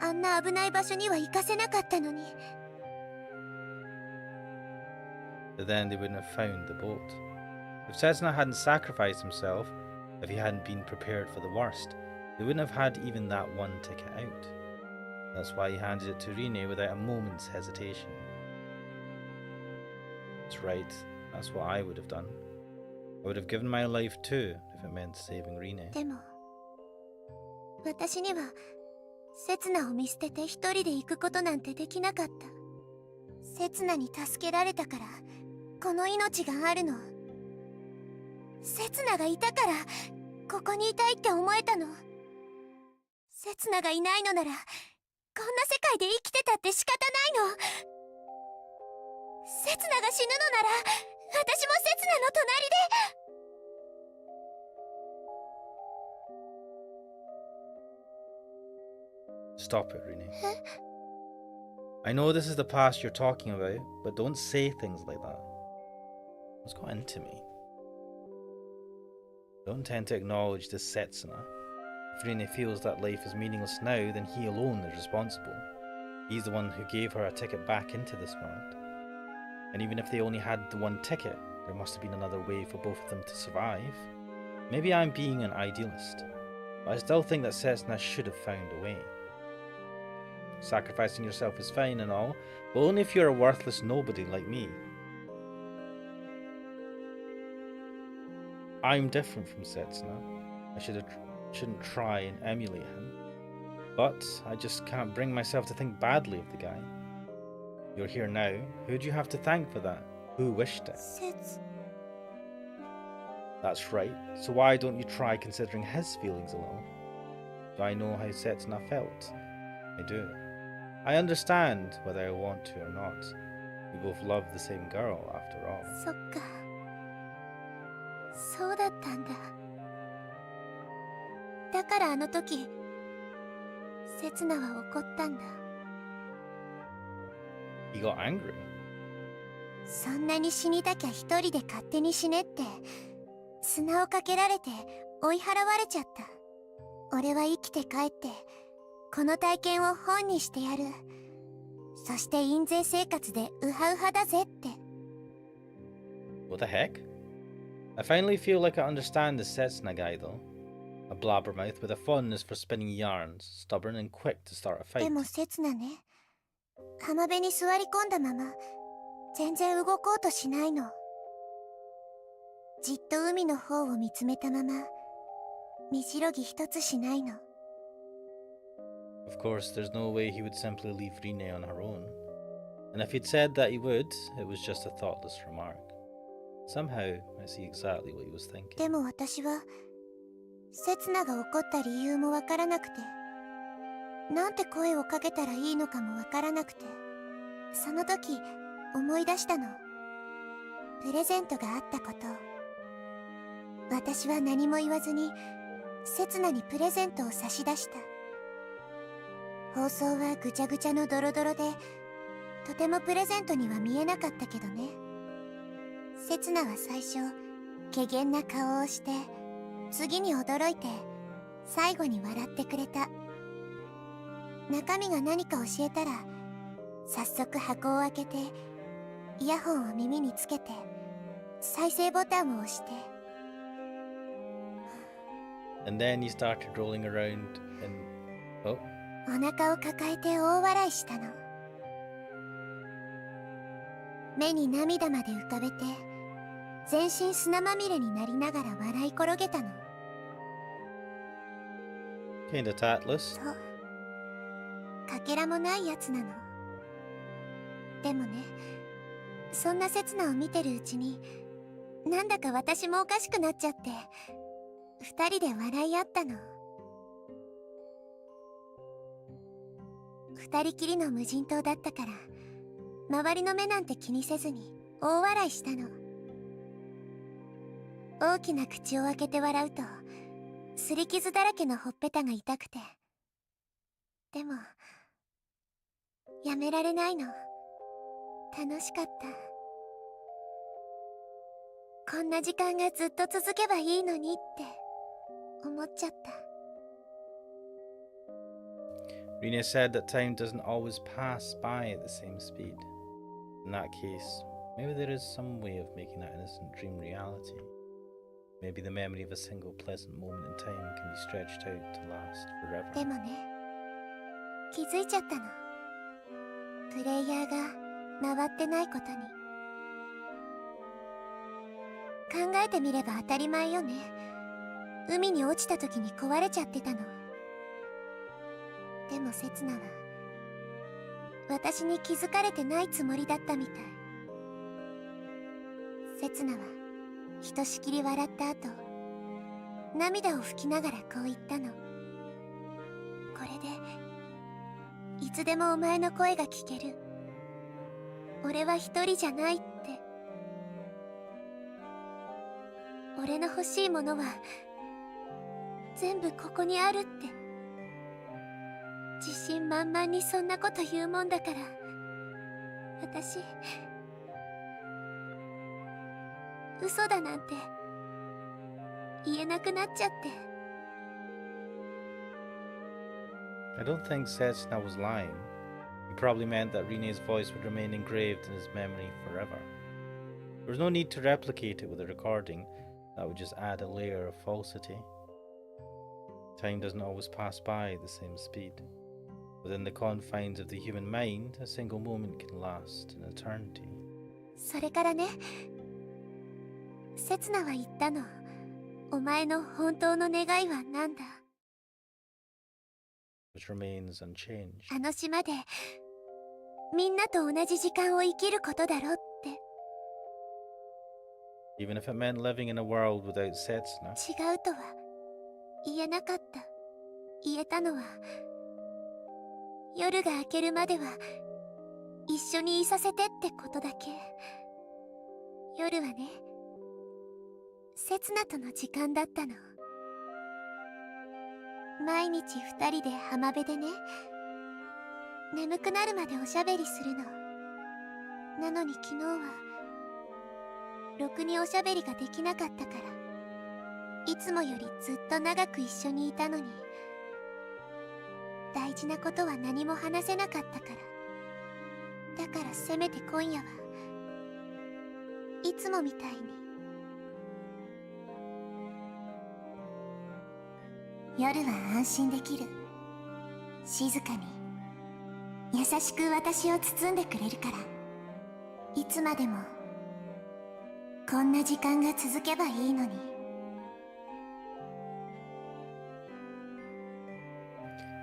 あんな危ない場所には行かせなかったのに。 But then they wouldn't have found the boat. If Setsuna hadn't sacrificed himself, if he hadn't been prepared for the worst, they wouldn't have had even that one ticket out. That's why he handed it to Rine without a moment's hesitation. That's right, that's what I would have done. I would have given my life too, if it meant saving Rine. でも私にはセツナを見捨てて一人で行くことなんてできなかった。セツナに助けられたからこの命があるの。セツナがいたからここにいたいって思えたの。セツナがいないのならこんな世界で生きてたって仕方ないの。セツナが死ぬのなら私もセツナの隣で。 Stop it, Rine. I know this is the past you're talking about, but don't say things like that. What's got into me? I don't tend to acknowledge this Setsuna. If Rine feels that life is meaningless now, then he alone is responsible. He's the one who gave her a ticket back into this world. And even if they only had the one ticket, there must have been another way for both of them to survive. Maybe I'm being an idealist, but I still think that Setsuna should have found a way. Sacrificing yourself is fine and all, but only if you're a worthless nobody like me. I'm different from Setsuna. I should have shouldn't try and emulate him. But I just can't bring myself to think badly of the guy. You're here now. Who do you have to thank for that? Who wished it? 節 That's right. So why don't you try considering his feelings a little? Do I know how Setsuna felt? I do. I understand whether I want to or not. We both love the same girl, after all. そっかそうだったんだ。だからあの時刹那は怒ったんだ。 He got angry. そんなに死にたきゃ一人で勝手に死ねって砂をかけられて追い払われちゃった。俺は生きて帰ってこの体験を本にしてやる。そして印税生活でウハウハだぜって。 What the heck? I finally feel like I understand the Setsuna guy though. A blabbermouth with a fondness for spinning yarns, stubborn and quick to start a で fight. も刹那ね、浜辺に座り込んだまま全然動こうとしないの。じっと海の方を見つめたまま身しろぎ一つしないの。 Of course, there's no way he would simply leave Rine on her own. And if he'd said that he would, it was just a thoughtless remark. Somehow, I see exactly what he was thinking. でも私は刹那が怒った理由もわからなくて、なんて声をかけたらいいのかもわからなくて、その時思い出したの。プレゼントがあったこと。私は何も言わずに刹那にプレゼントを差し出した。包装はぐちゃぐちゃのドロドロでとてもプレゼントには見えなかったけどね。刹那は最初怪訝な顔をして、次に驚いて最後に笑ってくれた。中身が何か教えたら早速箱を開けてイヤホンを耳につけて再生ボタンを押して。 And then he started rolling around and... Oh, お腹を抱えて大笑いしたの。目に涙まで浮かべて全身砂まみれになりながら笑い転げたの。 kinda tactless. そう、かけらもないやつなの。でもね、そんな刹那を見てるうちになんだか私もおかしくなっちゃって二人で笑い合ったの。二人きりの無人島だったから周りの目なんて気にせずに大笑いしたの。大きな口を開けて笑うと擦り傷だらけのほっぺたが痛くて、でもやめられないの。楽しかった。こんな時間がずっと続けばいいのにって思っちゃった。 Rine said that time doesn't always pass by at the same speed. In that case, maybe there is some way of making that innocent dream reality. Maybe the memory of a single pleasant moment in time can be stretched out to last で forever. もね、気づいちゃったの。プレイヤーが回ってないことに。考えてみれば当たり前よね。海に落ちた時に壊れちゃってたの。でも刹那は私に気づかれてないつもりだったみたい。刹那はひとしきり笑った後、涙を拭きながらこう言ったの。これでいつでもお前の声が聞ける。俺は一人じゃないって。俺の欲しいものは全部ここにあるって。自信満々にそんなこと言うもんだから、私嘘だなんて言えなくなっちゃって。 I don't think Setsuna was lying. He probably meant that Rine's voice would remain engraved in his memory forever. There was no need to replicate it with a recording. That would just add a layer of falsity. Time doesn't always pass by at the same speed. Within the confines of the human mind, a single moment can last an eternity. それからね、刹那は言ったの。お前の本当の願いは何だ？ which remains unchanged. あの島でみんなと同じ時間を生きることだろって。 Even if it meant living in a world without Setsuna. 違うとは言えなかった。言えたのは、夜が明けるまでは一緒にいさせてってことだけ。夜はね、せつなとの時間だったの。毎日二人で浜辺でね、眠くなるまでおしゃべりするの。なのに昨日はろくにおしゃべりができなかったから、いつもよりずっと長く一緒にいたのに、大事なことは何も話せなかったから。だからせめて今夜はいつもみたいに。夜は安心できる。静かに優しく私を包んでくれるから。いつまでもこんな時間が続けばいいのに。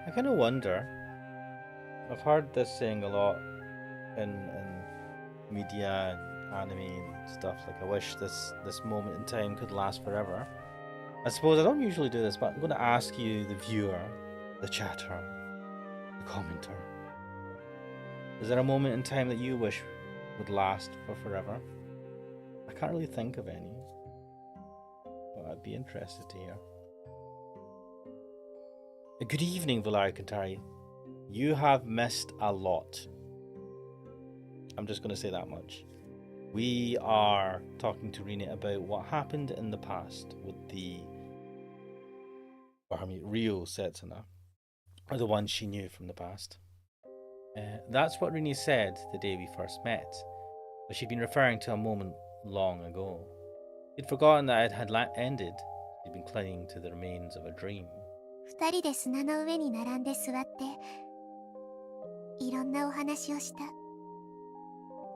I kind of wonder. I've heard this saying a lot in media and anime and stuff. Like, I wish this moment in time could last forever. I suppose I don't usually do this, but I'm going to ask you, the viewer, the chatter, the commenter. Is there a moment in time that you wish would last for forever? I can't really think of any, but I'd be interested to hear. Good evening, Valari Kantari. You have missed a lot. I'm just going to say that much. We are talking to Rina about what happened in the past with the real Setsuna, or the one she knew from the past. That's what Rina said the day we first met, but she'd been referring to a moment long ago. She'd forgotten that it had ended. She'd been clinging to the remains of a dream. 二人で砂の上に並んで座っていろんなお話をした。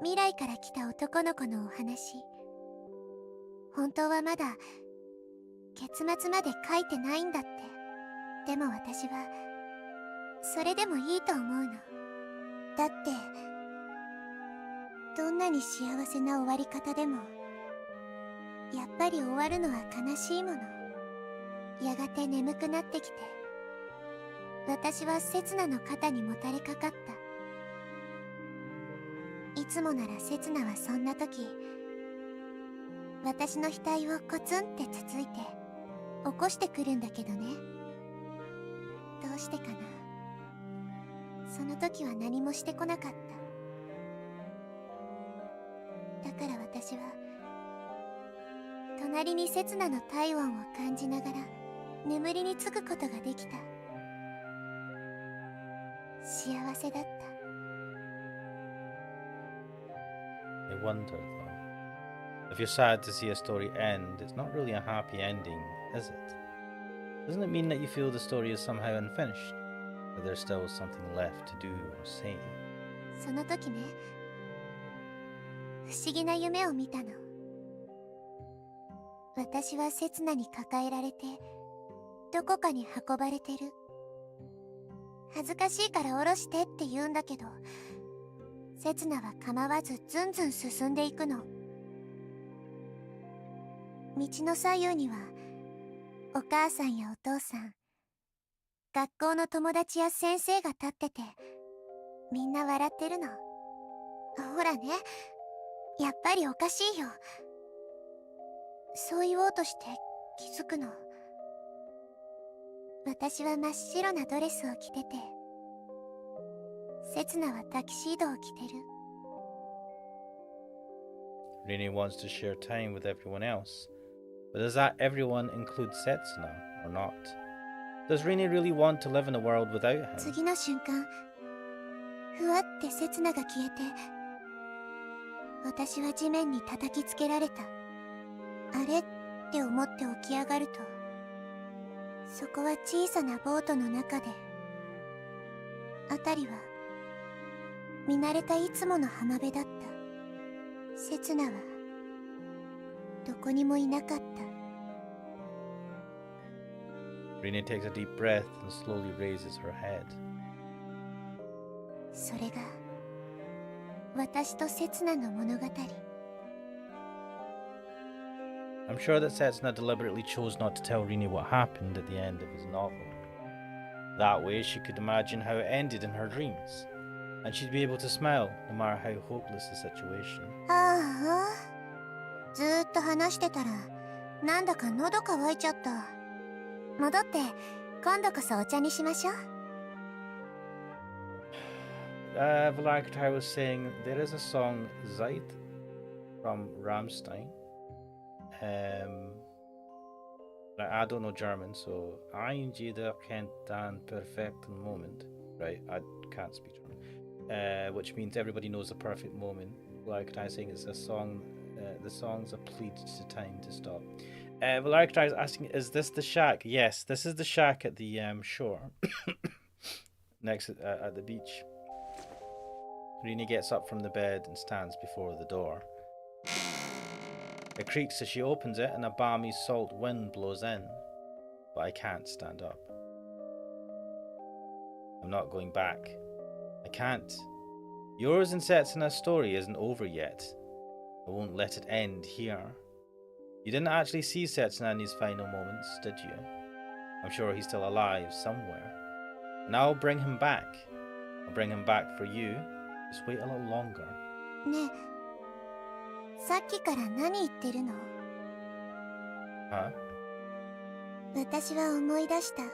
未来から来た男の子のお話。本当はまだ結末まで書いてないんだって。でも私はそれでもいいと思うの。だってどんなに幸せな終わり方でもやっぱり終わるのは悲しいもの。やがて眠くなってきて、私は刹那の肩にもたれかかった。いつもなら刹那はそんな時、私の額をコツンってつついて起こしてくるんだけどね。どうしてかな。その時は何もしてこなかった。だから私は隣に刹那の体温を感じながら眠りにつくことができた。幸せだった。 I wonder, though, if you're sad to see a story end, it's not really a happy ending, is it? Doesn't it mean that you feel the story is somehow unfinished? That there's still something left to do or say? その時ね、不思議な夢を見たの。私は刹那に抱えられてどこかに運ばれてる。恥ずかしいから下ろしてって言うんだけど、刹那は構わずずんずん進んでいくの。道の左右にはお母さんやお父さん、学校の友達や先生が立ってて、みんな笑ってるの。ほらね、やっぱりおかしいよ。そう言おうとして気づくの。私は真っ白なドレスを着てて、刹那はタキシードを着てる。 Rini wants to share time with everyone else, but does that everyone include Setsuna or not? Does Rini really want to live in a world without him? 次の瞬間、ふわって刹那が消えて、私は地面に叩きつけられた。あれって思って起き上がると、そこは小さなボートの中で、辺りは見慣れたいつもの浜辺だった。刹那はどこにもいなかった。Rina takes a deep breath and slowly raises her head. それが私と刹那の物語。 I'm sure that Setsuna deliberately chose not to tell Rina what happened at the end of his novel. That way she could imagine how it ended in her dreams, and she'd be able to smile no matter how hopeless the situation. ああ、ずーっと話してたらなんだか喉乾いちゃった。戻って今度こそお茶にしましょう。Valaktai was saying there is a song Zeit from Rammstein. I don't know German, so ein jeder kennt den perfekten Moment. Right, I can't speak German. Which means everybody knows the perfect moment. Valaktai is saying it's a song, the song's a plea to time to stop. Valaktai is asking, is this the shack? Yes, this is the shack at the shore. Next at the beach. Rina gets up from the bed and stands before the door. It creaks as she opens it and a balmy salt wind blows in, but I can't stand up. I'm not going back. I can't. Yours and Setsuna's story isn't over yet. I won't let it end here. You didn't actually see Setsuna in his final moments, did you? I'm sure he's still alive somewhere. And I'll bring him back. I'll bring him back for you. Just wait a little longer. ねえ、さっきから何言ってるの？ Huh? 私は思い出した。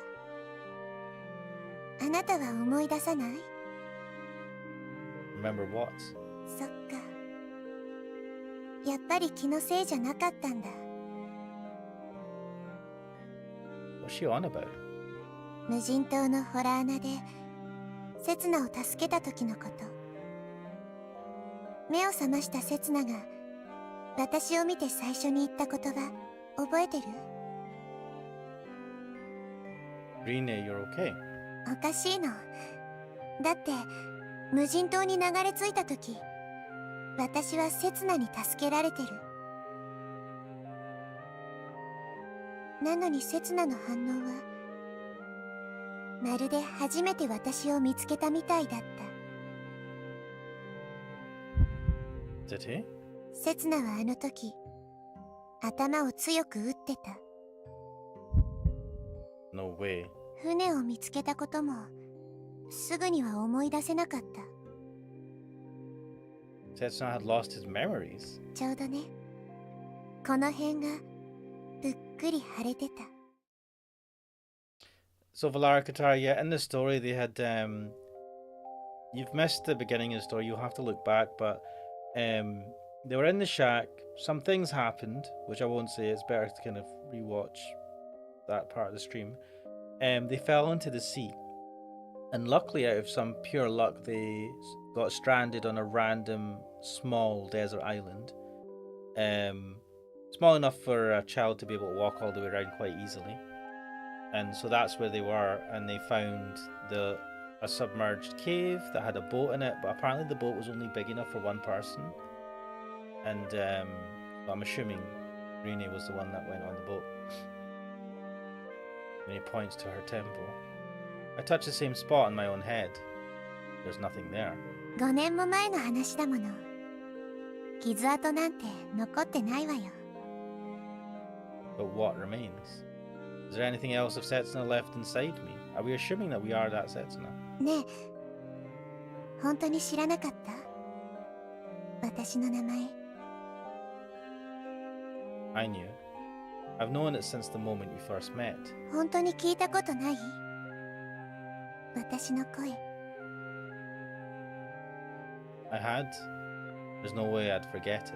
あなたは思い出さない？ Remember what? そっか。やっぱり気のせいじゃなかったんだ。What's she on about? 無人島のホラー穴で刹那を助けた時のこと。目を覚ました刹那が私を見て最初に言った言葉覚えてる？ Rina, you're okay. おかしいの。だって無人島に流れ着いた時私は刹那に助けられてる。なのに刹那の反応はまるで初めて私を見つけたみたいだった。Did he? 刹那はあの時頭を強く打ってた。 No way. 船を見つけたこともすぐには思い出せなかった。 Setsuna had lost his memories. ちょうどね、この辺がぷっくり腫れてた。 So Valarakatar, yeah, in the story they had you've missed the beginning of the story, you'll have to look back, but they were in the shack, some things happened, which I won't say, it's better to kind of rewatch that part of the stream. They fell into the sea, and luckily out of some pure luck they got stranded on a random small desert island. Small enough for a child to be able to walk all the way around quite easily. And so that's where they were, and they found a submerged cave that had a boat in it, but apparently the boat was only big enough for one person. And I'm assuming Rina was the one that went on the boat. And he points to her temple. I touch the same spot in my own head. There's nothing there. 5年も前の話だもの。傷跡なんて残ってないわよ。 But what remains? Is there anything else of Setsuna left inside me? Are we assuming that we are that Setsuna? ねえ、本当に知らなかった？私の名前。 I knew. I've known it since the moment we first met. 本当に聞いたことない？私の声。 I had. There's no way I'd forget it.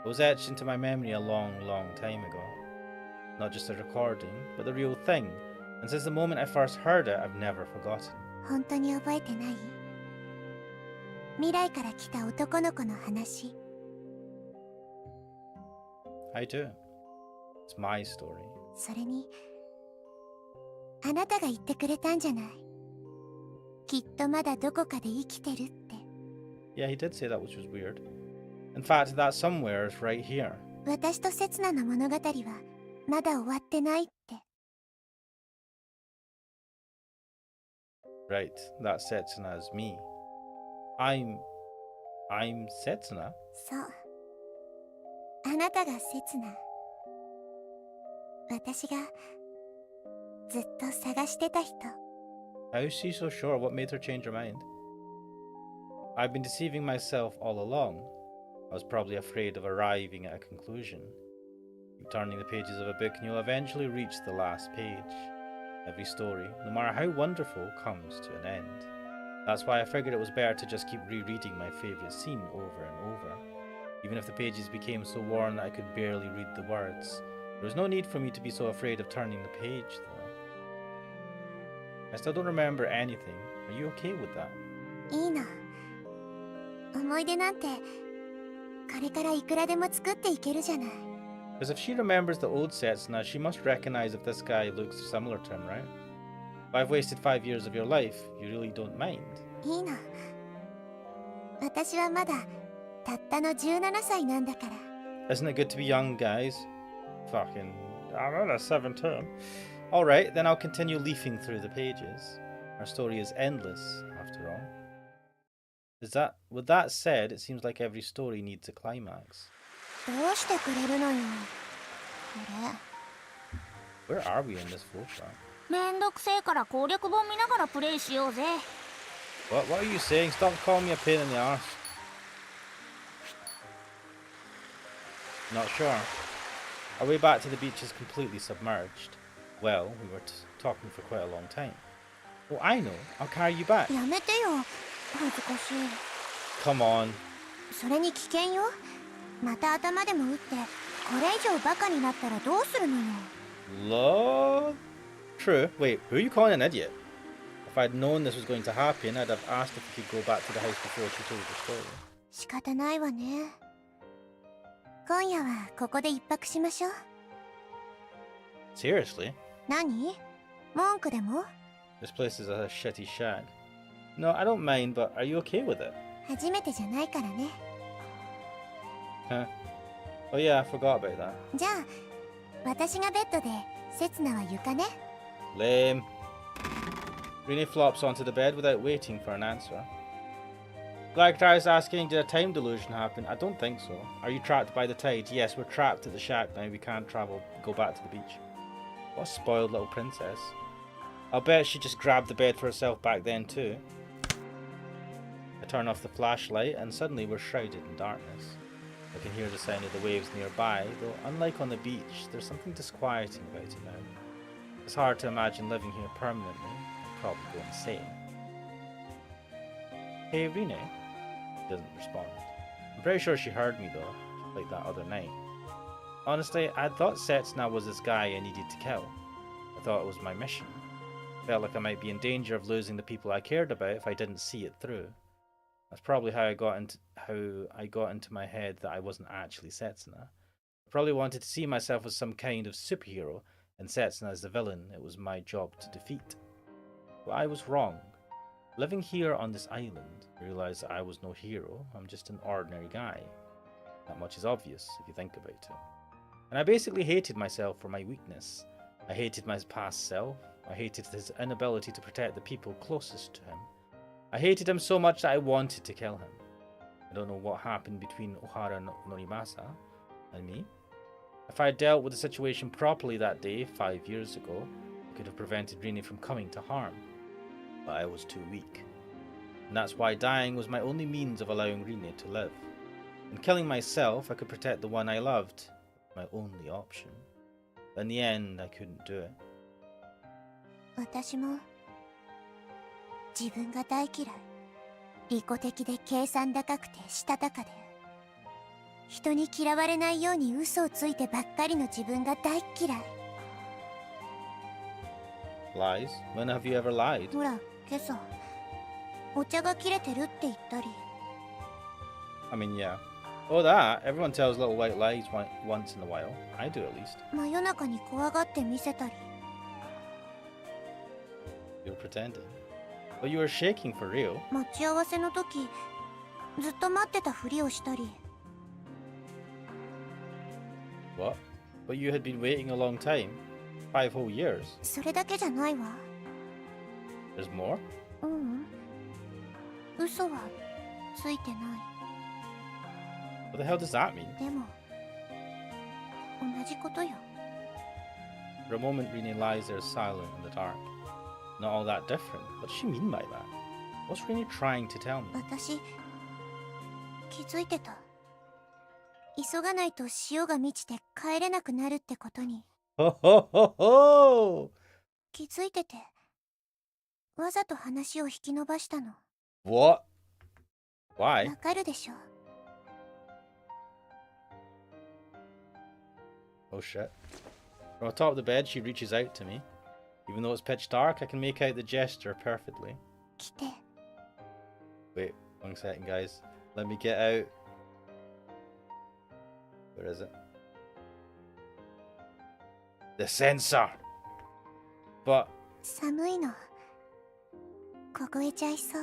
It was etched into my memory a long, long time ago. Not just a recording, but the real thing. And since the moment I first heard it, I've never forgotten. 本当に覚えてない？未来から来た男の子の話。 I do. It's my story. それにあなたが言ってくれたんじゃない？きっとまだどこかで生きてるって。 Yeah, he did say that, which was weird. In fact, that somewhere is right here. 私と刹那の物語はまだ終わってないって。Right, that Setsuna is me. I'm Setsuna? そう。あなたが刹那。私がずっと探してた人。How is she so sure? What made her change her mind? I've been deceiving myself all along. I was probably afraid of arriving at a conclusion. Keep turning the pages of a book and you'll eventually reach the last page. Every story, no matter how wonderful, comes to an end. That's why I figured it was better to just keep rereading my favourite scene over and over. Even if the pages became so worn that I could barely read the words, there was no need for me to be so afraid of turning the page, though. I still don't remember anything. Are you okay with that? いいの。思い出なんてこれからいくらでも作っていけるじゃない。Because if she remembers the old Setsuna, she must recognize if this guy looks similar to him, right? If I've wasted 5 years of your life, you really don't mind. いいの。私はまだたったの17歳なんだから。Isn't it good to be young, guys? Fucking, I'm on a 7 term. Alright, then I'll continue leafing through the pages. Our story is endless, after all. With that said, it seems like every story needs a climax. どうしてくれるのよ。これ。 Where are we in this flowchart? めんどくせえから攻略本見ながらプレイしようぜ。What are you saying? Stop calling me a pain in the arse. Not sure. Our way back to the beach is completely submerged. Well, we were talking for quite a long time. Oh, I know. I'll carry you back. やめてよ。恥ずかしい。 Come on. それに危険よ。また頭でも打って、これ以上バカになったらどうするのよ。Love? True. Wait, who are you calling an idiot? If I'd known this was going to happen, I'd have asked if we could go back to the house before she told the story. 仕方ないわね。今夜はここで一泊しましょう。Seriously? 何？文句でも？ This place is a shitty shack. No, I don't mind, but are you okay with it? 初めてじゃないからね。Huh. Oh yeah, I forgot about that. じゃあ、私がベッドで、刹那は床ね。Lame. Rini flops onto the bed without waiting for an answer. Black tries asking, did a time delusion happen? I don't think so. Are you trapped by the tide? Yes, we're trapped at the shack now. We can't go back to the beach. What a spoiled little princess. I'll bet she just grabbed the bed for herself back then too. I turn off the flashlight and suddenly we're shrouded in darkness. I can hear the sound of the waves nearby, though unlike on the beach, there's something disquieting about it now. It's hard to imagine living here permanently. I'd probably go insane. Hey, Rene? She doesn't respond. I'm pretty sure she heard me though, like that other night. Honestly, I thought Setsuna was this guy I needed to kill. I thought it was my mission. I felt like I might be in danger of losing the people I cared about if I didn't see it through. That's probably how I got into my head that I wasn't actually Setsuna. I probably wanted to see myself as some kind of superhero, and Setsuna as the villain it was my job to defeat. But I was wrong. Living here on this island, I realised that I was no hero, I'm just an ordinary guy. That much is obvious if you think about it. And I basically hated myself for my weakness. I hated my past self. I hated his inability to protect the people closest to him. I hated him so much that I wanted to kill him. I don't know what happened between Ohara Norimasa and me. If I had dealt with the situation properly that day, 5 years ago, I could have prevented Rini from coming to harm. But I was too weak. And that's why dying was my only means of allowing Rini to live. In killing myself, I could protect the one I loved. My only option. But in the end, I couldn't do it. 私も自分が大嫌い。利己的で計算高くてしたたかで、人に嫌われないように嘘をついてばっかりの自分が大嫌い。Lies? When have you ever lied? ほら、今朝お茶が切れてるって言ったり。I mean, yeah. Oh, that. Everyone tells little white lies once in a while. I do at least. 真夜中に怖がって見せたり。You're pretending. But you were shaking for real. 待ち合わせの時、ずっと待ってたふりをしたり。What? But you had been waiting a long time. 5 whole years. それだけじゃないわ。There's more? ううん。嘘はついてない。What the hell does that mean? でも、同じことよ。For a moment, Rene lies there silent in the dark. Not all that different. What does she mean by that? What's Rene trying to tell me? 私、気づいてた。急がないと潮が満ちて帰れなくなるってことに。Ho ho ho ho! 気づいてて、わざと話を引き伸ばしたの。What? Why? わかるでしょ。Oh shit. From atop of the bed, she reaches out to me. Even though it's pitch dark, I can make out the gesture perfectly. 来て。Wait, 1 second, guys. Let me get out. Where is it? The sensor! But 寒いの。凍えちゃいそう。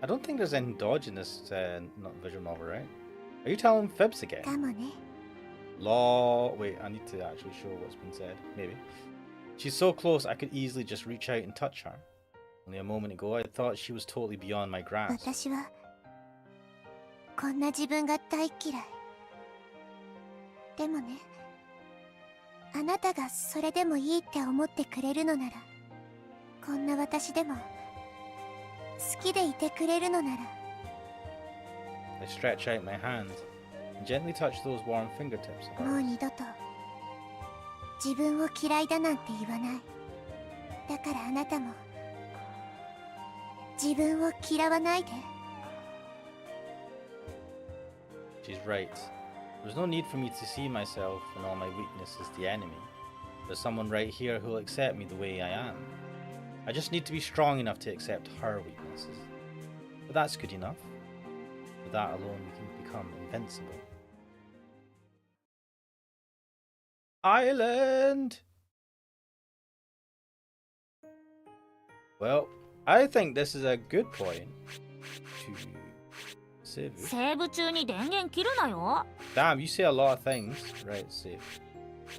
I don't think there's any dodge in this not visual novel, right? Are you telling fibs again? かもね。Law. Wait, I need to actually show what's been said. Maybe. She's so close, I could easily just reach out and touch her. Only a moment ago, I thought she was totally beyond my grasp. 私は、こんな自分が大嫌い。でもね、あなたがそれでもいいって思ってくれるのなら、こんな私でも、好きでいてくれるのなら。I stretch out my hand and gently touch those warm fingertips of もう hers. 二度と、自分を嫌いだなんて言わない。だからあなたも、自分を嫌わないで。She's right. There's no need for me to see myself and all my weakness as the enemy. There's someone right here who'll accept me the way I am. I just need to be strong enough to accept her weaknesses. But that's good enough. With that alone, we can become invincible. Island! Well, I think this is a good point to save. セーブ中に電源切るなよ。 Damn, you say a lot of things. Right, save.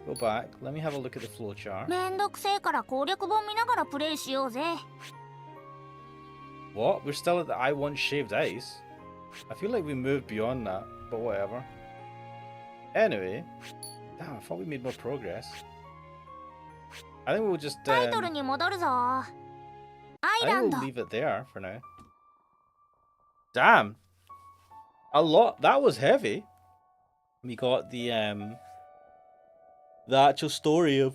Go back. Let me have a look at the flowchart. めんどくせえから攻略本見ながらプレイしようぜ。 What? We're still at the I want shaved ice? I feel like we moved beyond that, but whatever. Anyway, damn, I thought we made more progress. I think we'll just タイトルに戻るぞ。アイ I ラ think ンド we'll。leave it there for now. Damn. A lot. That was heavy. We got the actual story of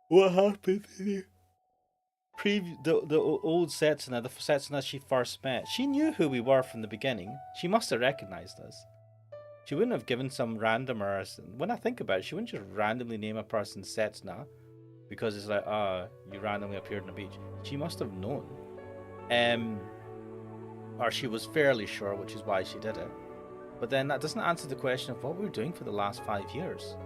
what happened in the old Setsuna, the Setsuna she first met. She knew who we were from the beginning. She must have recognized us. She wouldn't have given some randomer. When I think about it, she wouldn't just randomly name a person Setsuna because it's like, you randomly appeared on the beach. She must have known. Or she was fairly sure, which is why she did it. But then that doesn't answer the question of what we were doing for the last 5 years.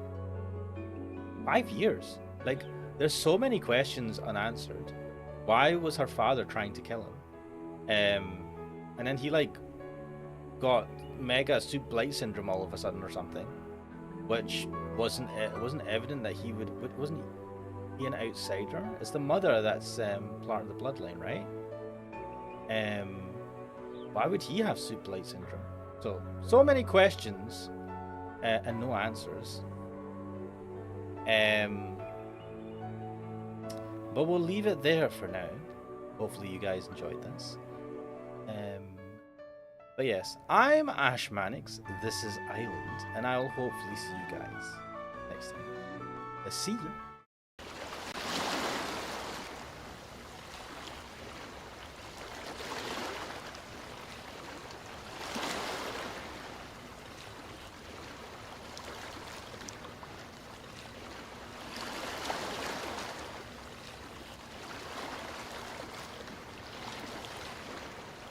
5 years? Like, there's so many questions unanswered. Why was her father trying to kill him? And then he, like, got mega soup blight syndrome all of a sudden or something. Which wasn't evident that he would... Wasn't he an outsider? It's the mother that's part of the bloodline, right? Why would he have soup blight syndrome? So many questions and no answers. But we'll leave it there for now. Hopefully you guys enjoyed this. But yes, I'm Ash Mannix, this is Island, and I'll hopefully see you guys next time. See you.